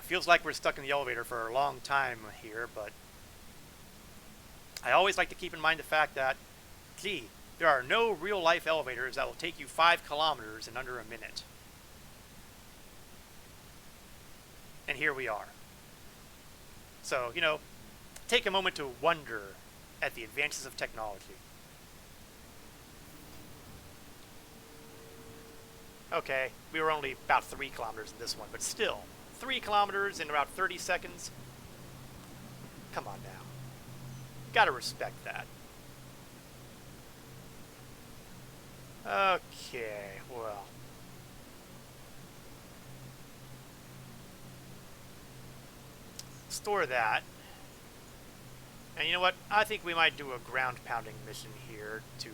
Feels like we're stuck in the elevator for a long time here, but I always like to keep in mind the fact that, gee, there are no real-life elevators that will take you 5 kilometers in under a minute. And here we are. So, you know, take a moment to wonder at the advances of technology. Okay, we were only about 3 kilometers in this one, but still, 3 kilometers in about 30 seconds? Come on now. Gotta respect that. Okay, well. Store that. And you know what? I think we might do a ground pounding mission here to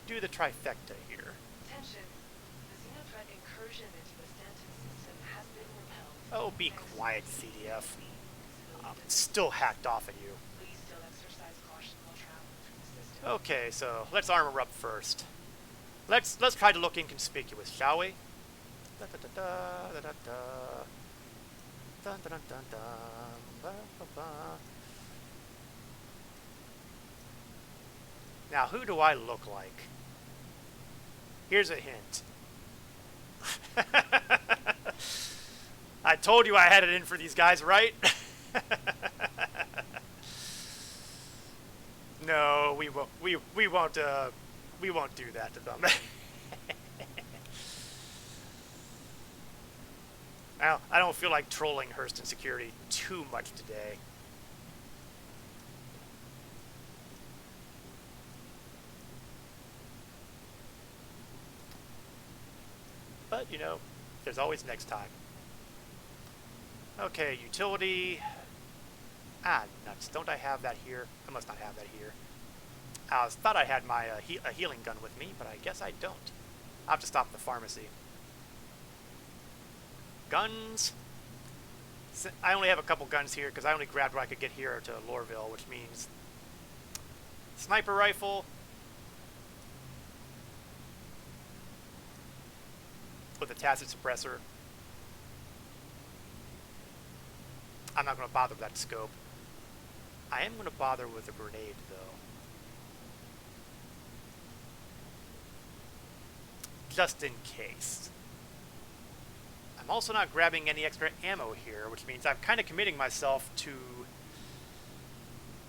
do the trifecta here. Attention. The Xenothreat incursion into the Stanton system has been repelled. Oh, be quiet, CDF. I'm still hacked off at you. Please still exercise caution while traveling through the system. Okay, so let's armor up first. Let's try to look inconspicuous, shall we? Da da da da da da. Dun dun dun dun dun. Ba, ba, ba. Now, who do I look like? Here's a hint. I told you I had it in for these guys, right? No, we won't. We won't do that to them. I don't feel like trolling Hurston Security too much today. But, you know, there's always next time. Okay, utility. Ah, nuts. Don't I have that here? I must not have that here. I thought I had my a healing gun with me, but I guess I don't. I'll have to stop at the pharmacy. Guns. I only have a couple guns here because I only grabbed what I could get here to Lorville, which means sniper rifle with a tacit suppressor. I'm not going to bother with that scope. I am going to bother with a grenade, though. Just in case. I'm also not grabbing any extra ammo here, which means I'm kind of committing myself to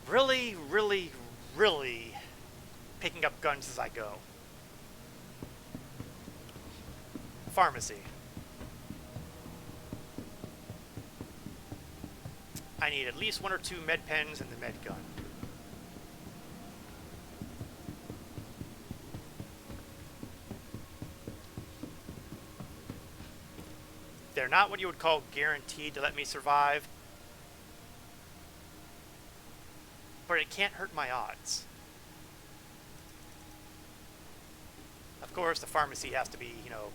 really, really, really picking up guns as I go. Pharmacy. I need at least 1 or 2 med pens and the med gun. They're not what you would call guaranteed to let me survive, but it can't hurt my odds. Of course, the pharmacy has to be, you know,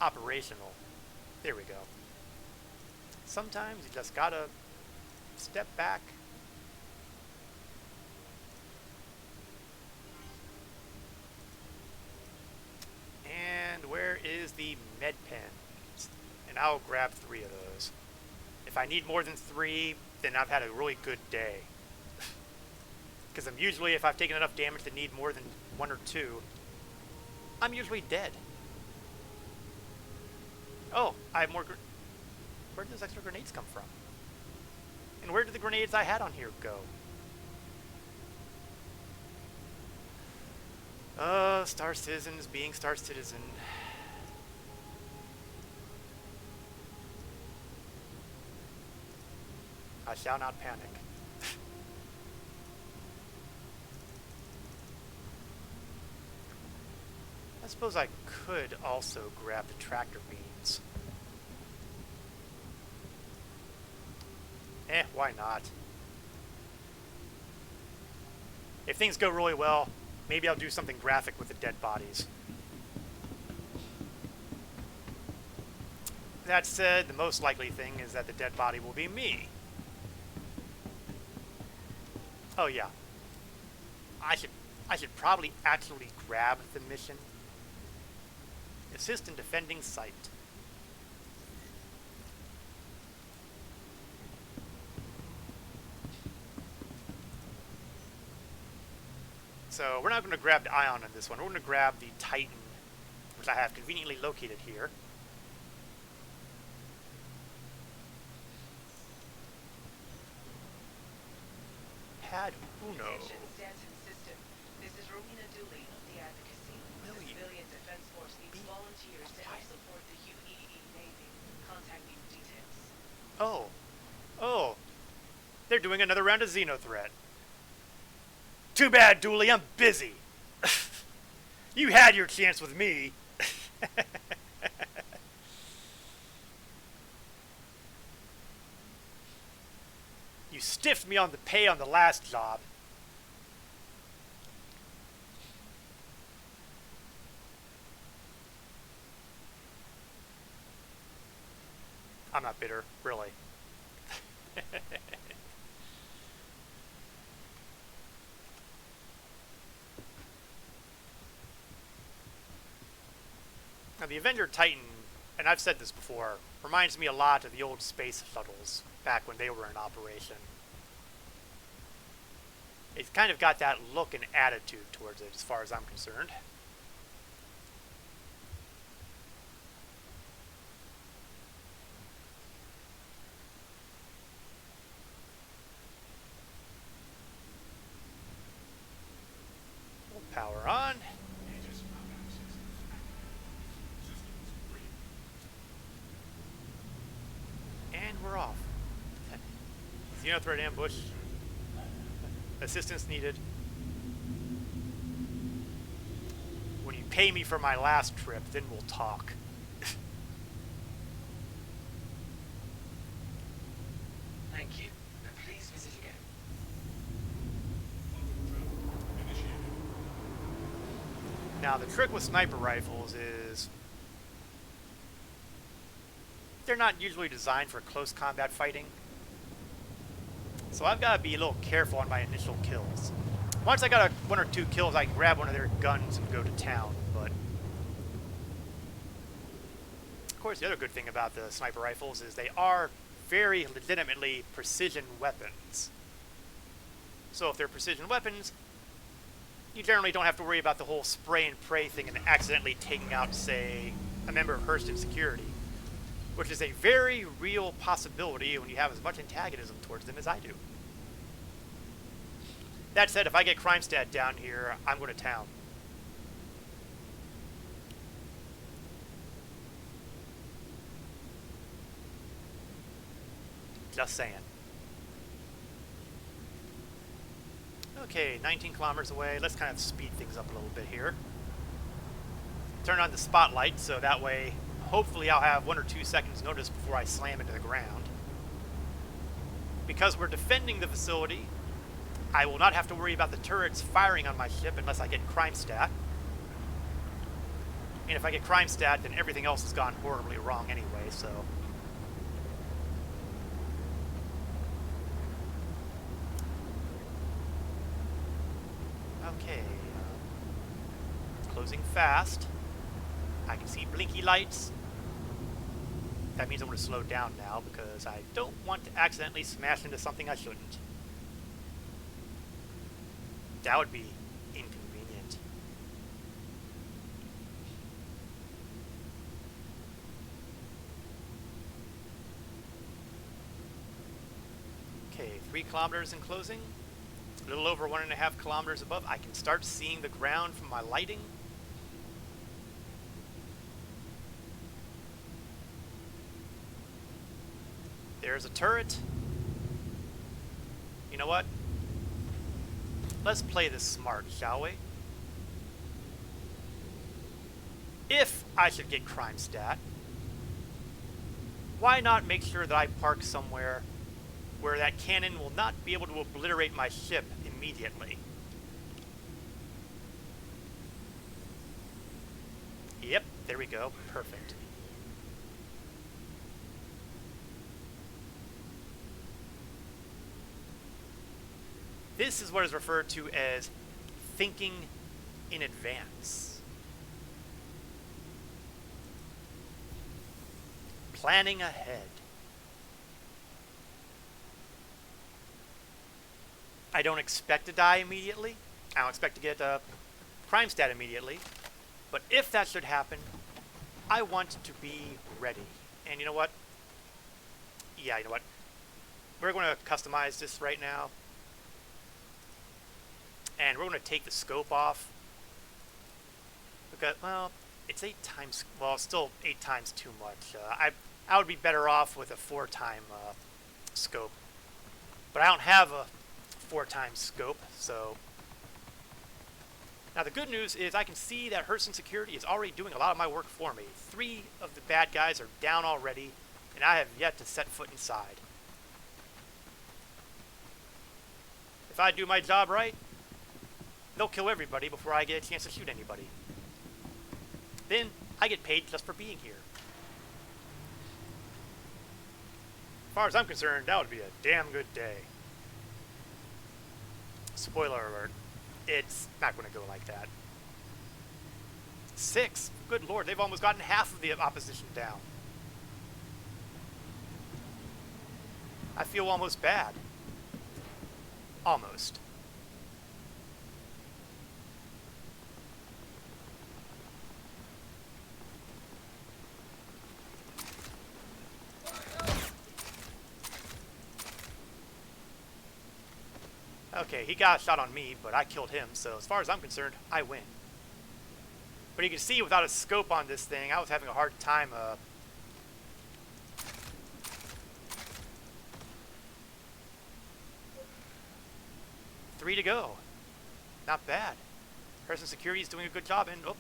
operational. There we go. Sometimes you just gotta step back. And where is the med pen? And I'll grab 3 of those. If I need more than 3, then I've had a really good day. Because I'm usually, if I've taken enough damage to need more than 1 or 2, I'm usually dead. Oh, I have more. Where did those extra grenades come from? And where did the grenades I had on here go? Star Citizens being Star Citizen. I shall not panic. I suppose I could also grab the tractor beams. Why not? If things go really well, maybe I'll do something graphic with the dead bodies. That said, the most likely thing is that the dead body will be me. Oh yeah. I should probably actually grab the mission. Assist in defending site. So we're not going to grab the Ion on this one. We're going to grab the Titan, which I have conveniently located here. Pad Uno. Attention, Stanton System. This is Rowena Dooley of the Advocacy. The Civilian Defense Force needs volunteers to help support the UEE Navy. Contact me for details. Oh. They're doing another round of Xenothreat. Too bad, Dooley, I'm busy. You had your chance with me. You stiffed me on the pay on the last job. I'm not bitter, really. Now, the Avenger Titan, and I've said this before, reminds me a lot of the old space shuttles back when they were in operation. It's kind of got that look and attitude towards it, as far as I'm concerned. We'll power on. And we're off. Xenothreat ambush. Assistance needed. When you pay me for my last trip, then we'll talk. Thank you. Please visit again. Now, the trick with sniper rifles is they're not usually designed for close combat fighting. So I've got to be a little careful on my initial kills. Once I got one or two kills, I can grab one of their guns and go to town, but of course the other good thing about the sniper rifles is they are very legitimately precision weapons. So if they're precision weapons, you generally don't have to worry about the whole spray and pray thing and accidentally taking out, say, a member of Hurston Security, which is a very real possibility when you have as much antagonism towards them as I do. That said, if I get crime stat down here, I'm going to town. Just saying. Okay, 19 kilometers away. Let's kind of speed things up a little bit here. Turn on the spotlight so that way hopefully I'll have 1 or 2 seconds notice before I slam into the ground. Because we're defending the facility, I will not have to worry about the turrets firing on my ship unless I get crime stat. And if I get crime stat, then everything else has gone horribly wrong anyway, so. Okay. Closing fast. I can see blinky lights. That means I'm going to slow down now because I don't want to accidentally smash into something I shouldn't. That would be inconvenient. Okay, 3 kilometers in closing. A little over 1.5 kilometers above. I can start seeing the ground from my lighting. There's a turret. know what? Let's play this smart, shall we? If I should get crime stat, why not make sure that I park somewhere where that cannon will not be able to obliterate my ship immediately? Yep, there we go. Perfect. This is what is referred to as thinking in advance. Planning ahead. I don't expect to die immediately. I don't expect to get a crime stat immediately. But if that should happen, I want to be ready. And you know what? Yeah, you know what? We're going to customize this right now. And we're going to take the scope off. Because, well, it's 8 times, well, still 8 times too much. I would be better off with a 4-time scope. But I don't have a 4-time scope, so... Now the good news is I can see that Hurston Security is already doing a lot of my work for me. 3 of the bad guys are down already, and I have yet to set foot inside. If I do my job right, they'll kill everybody before I get a chance to shoot anybody. Then I get paid just for being here. As far as I'm concerned, that would be a damn good day. Spoiler alert. It's not going to go like that. 6. Good lord, they've almost gotten half of the opposition down. I feel almost bad. Almost. Okay, he got a shot on me, but I killed him, so as far as I'm concerned, I win. But you can see without a scope on this thing, I was having a hard time, 3 to go. Not bad. Hurston Security is doing a good job, and, oh.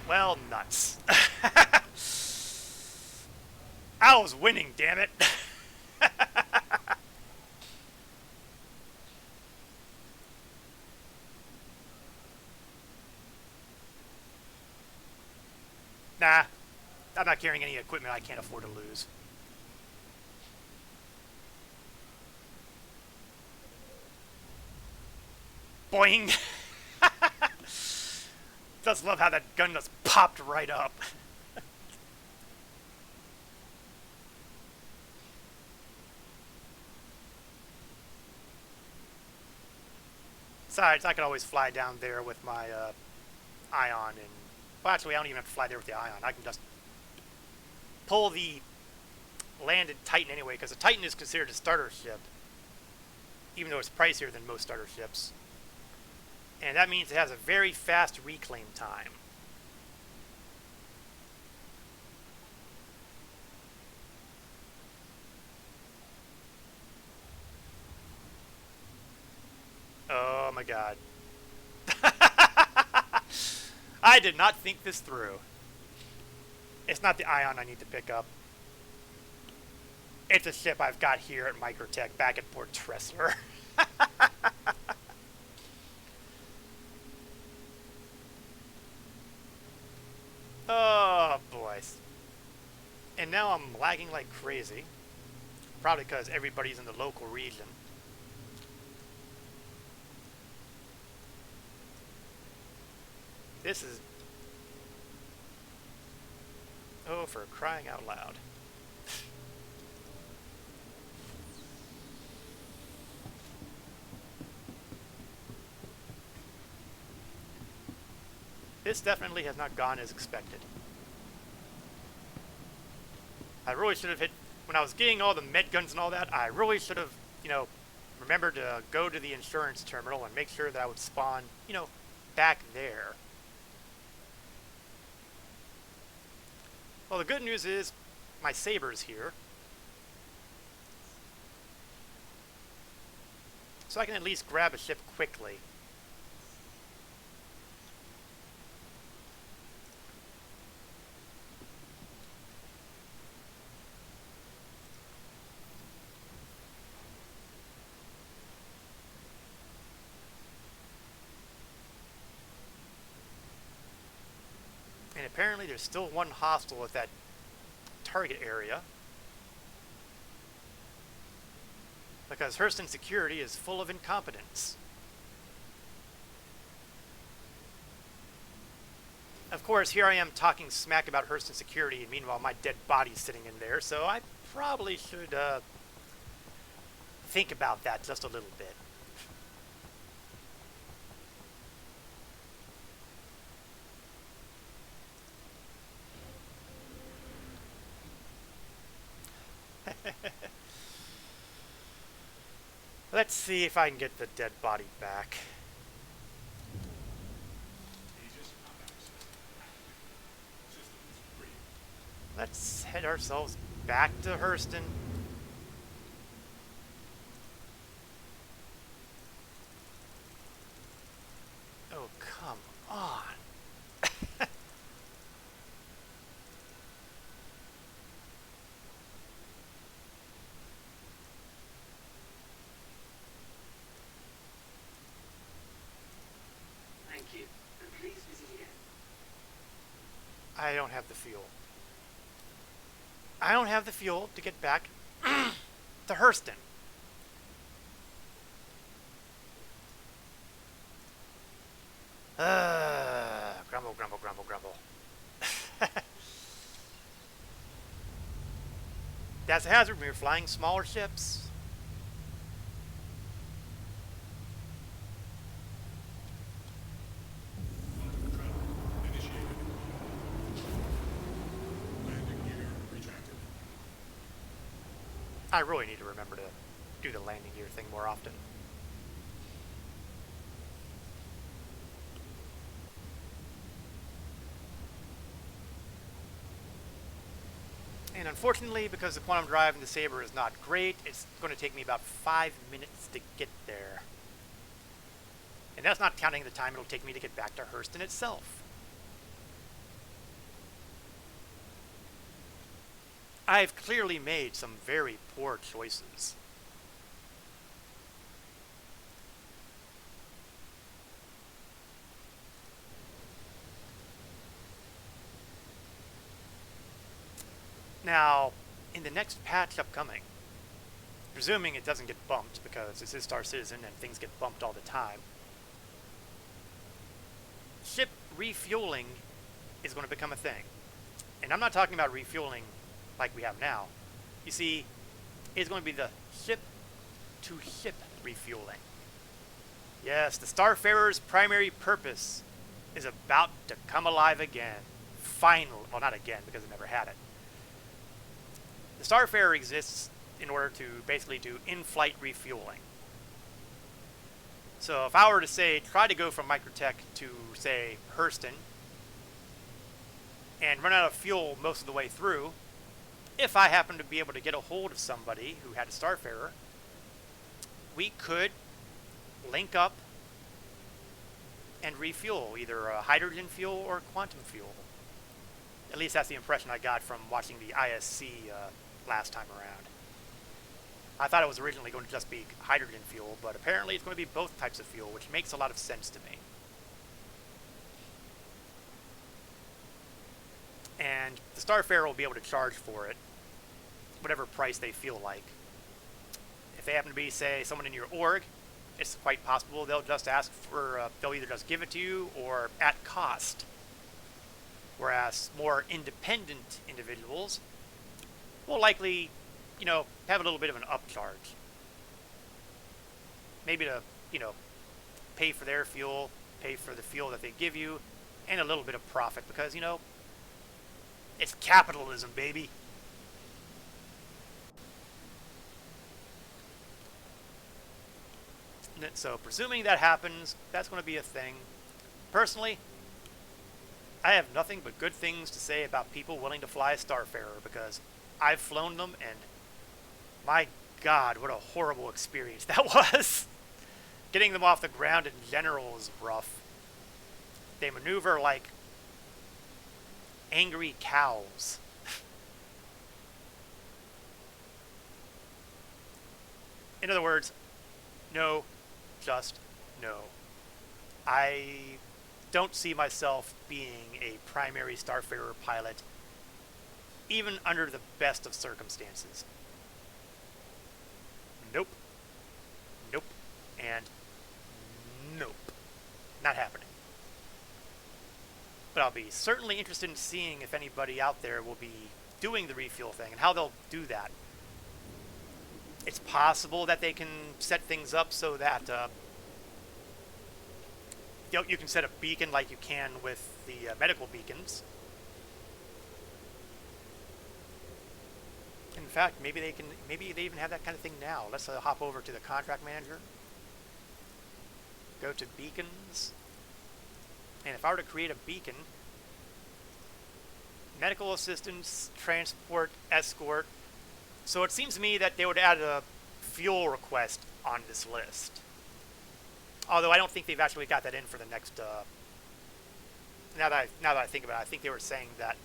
Well, nuts. I was winning, damn it. Nah, I'm not carrying any equipment I can't afford to lose. Boing! Just love how that gun just popped right up. Besides, I could always fly down there with my ion, and well, actually, I don't even have to fly there with the ion. I can just pull the landed Titan anyway, because the Titan is considered a starter ship, even though it's pricier than most starter ships. And that means it has a very fast reclaim time. Oh my god. I did not think this through. It's not the ion I need to pick up. It's a ship I've got here at Microtech back at Port Tressler. Oh boy. And now I'm lagging like crazy. Probably because everybody's in the local region. This is... Oh, for crying out loud. This definitely has not gone as expected. I really should have hit... When I was getting all the med guns and all that, I really should have, you know, remembered to go to the insurance terminal and make sure that I would spawn, you know, back there. Well, the good news is my saber's here. So I can at least grab a ship quickly. And apparently there's still one hostile at that target area. Because Hurston security is full of incompetence. Of course, here I am talking smack about Hurston security, and meanwhile my dead body's sitting in there, so I probably should think about that just a little bit. Let's see if I can get the dead body back. Let's head ourselves back to Hurston. Oh, come on. Thank you. And please visit again. I don't have the fuel. I don't have the fuel to get back to Hurston. Grumble, grumble, grumble, grumble. That's a hazard when you're flying smaller ships. I really need to remember to do the landing gear thing more often. And unfortunately, because the quantum drive in the Saber is not great, it's going to take me about 5 minutes to get there. And that's not counting the time it'll take me to get back to Hurston itself. I've clearly made some very poor choices. Now, in the next patch upcoming, presuming it doesn't get bumped because this is Star Citizen and things get bumped all the time, ship refueling is going to become a thing. And I'm not talking about refueling like we have now. You see, it's going to be the ship-to-ship refueling. Yes, the Starfarer's primary purpose is about to come alive again. Finally. Well, not again, because it never had it. The Starfarer exists in order to basically do in-flight refueling. So if I were to say, try to go from Microtech to, say, Hurston, and run out of fuel most of the way through, if I happen to be able to get a hold of somebody who had a Starfarer, we could link up and refuel, either hydrogen fuel or quantum fuel. At least that's the impression I got from watching the ISC last time around. I thought it was originally going to just be hydrogen fuel, but apparently it's going to be both types of fuel, which makes a lot of sense to me. And the Starfarer will be able to charge for it, whatever price they feel like. If they happen to be, say, someone in your org, it's quite possible they'll just ask for, they'll either just give it to you or at cost. Whereas more independent individuals will likely, you know, have a little bit of an upcharge. Maybe to, you know, pay for their fuel, pay for the fuel that they give you, and a little bit of profit because, you know, it's capitalism, baby. So, presuming that happens, that's going to be a thing. Personally, I have nothing but good things to say about people willing to fly a Starfarer because I've flown them and my God, what a horrible experience that was. Getting them off the ground in general is rough. They maneuver like angry cows. In other words, no, just no. I don't see myself being a primary Starfarer pilot, even under the best of circumstances. Nope. Nope. And nope. Not happening. But I'll be certainly interested in seeing if anybody out there will be doing the refuel thing and how they'll do that. It's possible that they can set things up so that you can set a beacon like you can with the medical beacons. In fact, maybe they even have that kind of thing now. Let's hop over to the contract manager. Go to beacons. And if I were to create a beacon, medical assistance, transport, escort. So it seems to me that they would add a fuel request on this list. Although I don't think they've actually got that in for the next, now that I think about it, I think they were saying that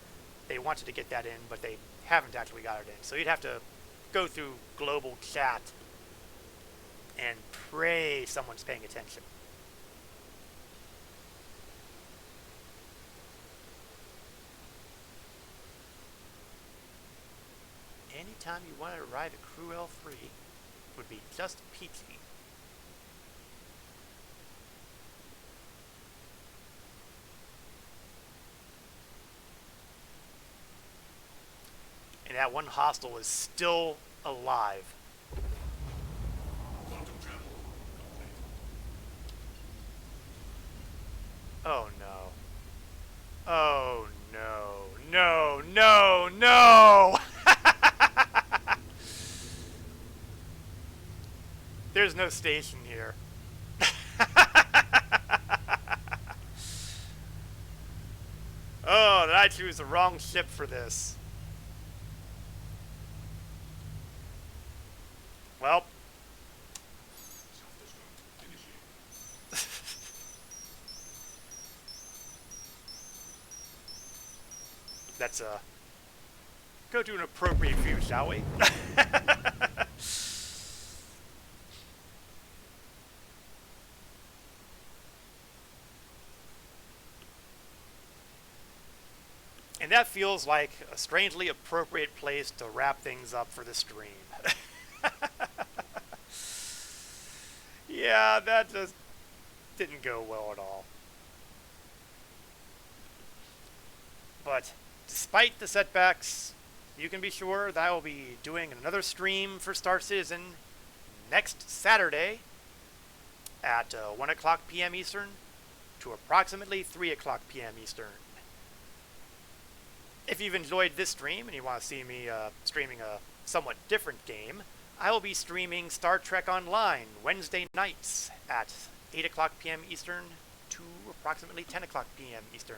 they wanted to get that in, but they haven't actually got it in. So you'd have to go through global chat and pray someone's paying attention. Anytime you want to ride a Crew L3 would be just peachy. And that one hostile is still alive. Oh no. Oh no. No, no, no! There's no station here. Oh, did I choose the wrong ship for this? Well. Let's go to an appropriate view, shall we? And that feels like a strangely appropriate place to wrap things up for the stream. Yeah, that just didn't go well at all. But despite the setbacks, you can be sure that I will be doing another stream for Star Citizen next Saturday at 1 o'clock p.m. Eastern to approximately 3 o'clock p.m. Eastern. If you've enjoyed this stream and you want to see me streaming a somewhat different game, I will be streaming Star Trek Online Wednesday nights at 8 o'clock p.m. Eastern to approximately 10 o'clock p.m. Eastern.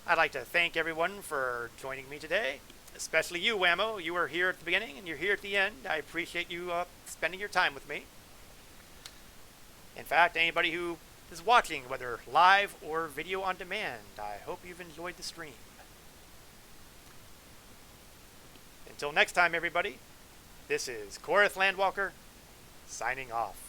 I'd like to thank everyone for joining me today, especially you, Whammo. You were here at the beginning and you're here at the end. I appreciate you spending your time with me. In fact, anybody who is watching, whether live or video on demand, I hope you've enjoyed the stream. Until next time, everybody, this is Korath Landwalker, signing off.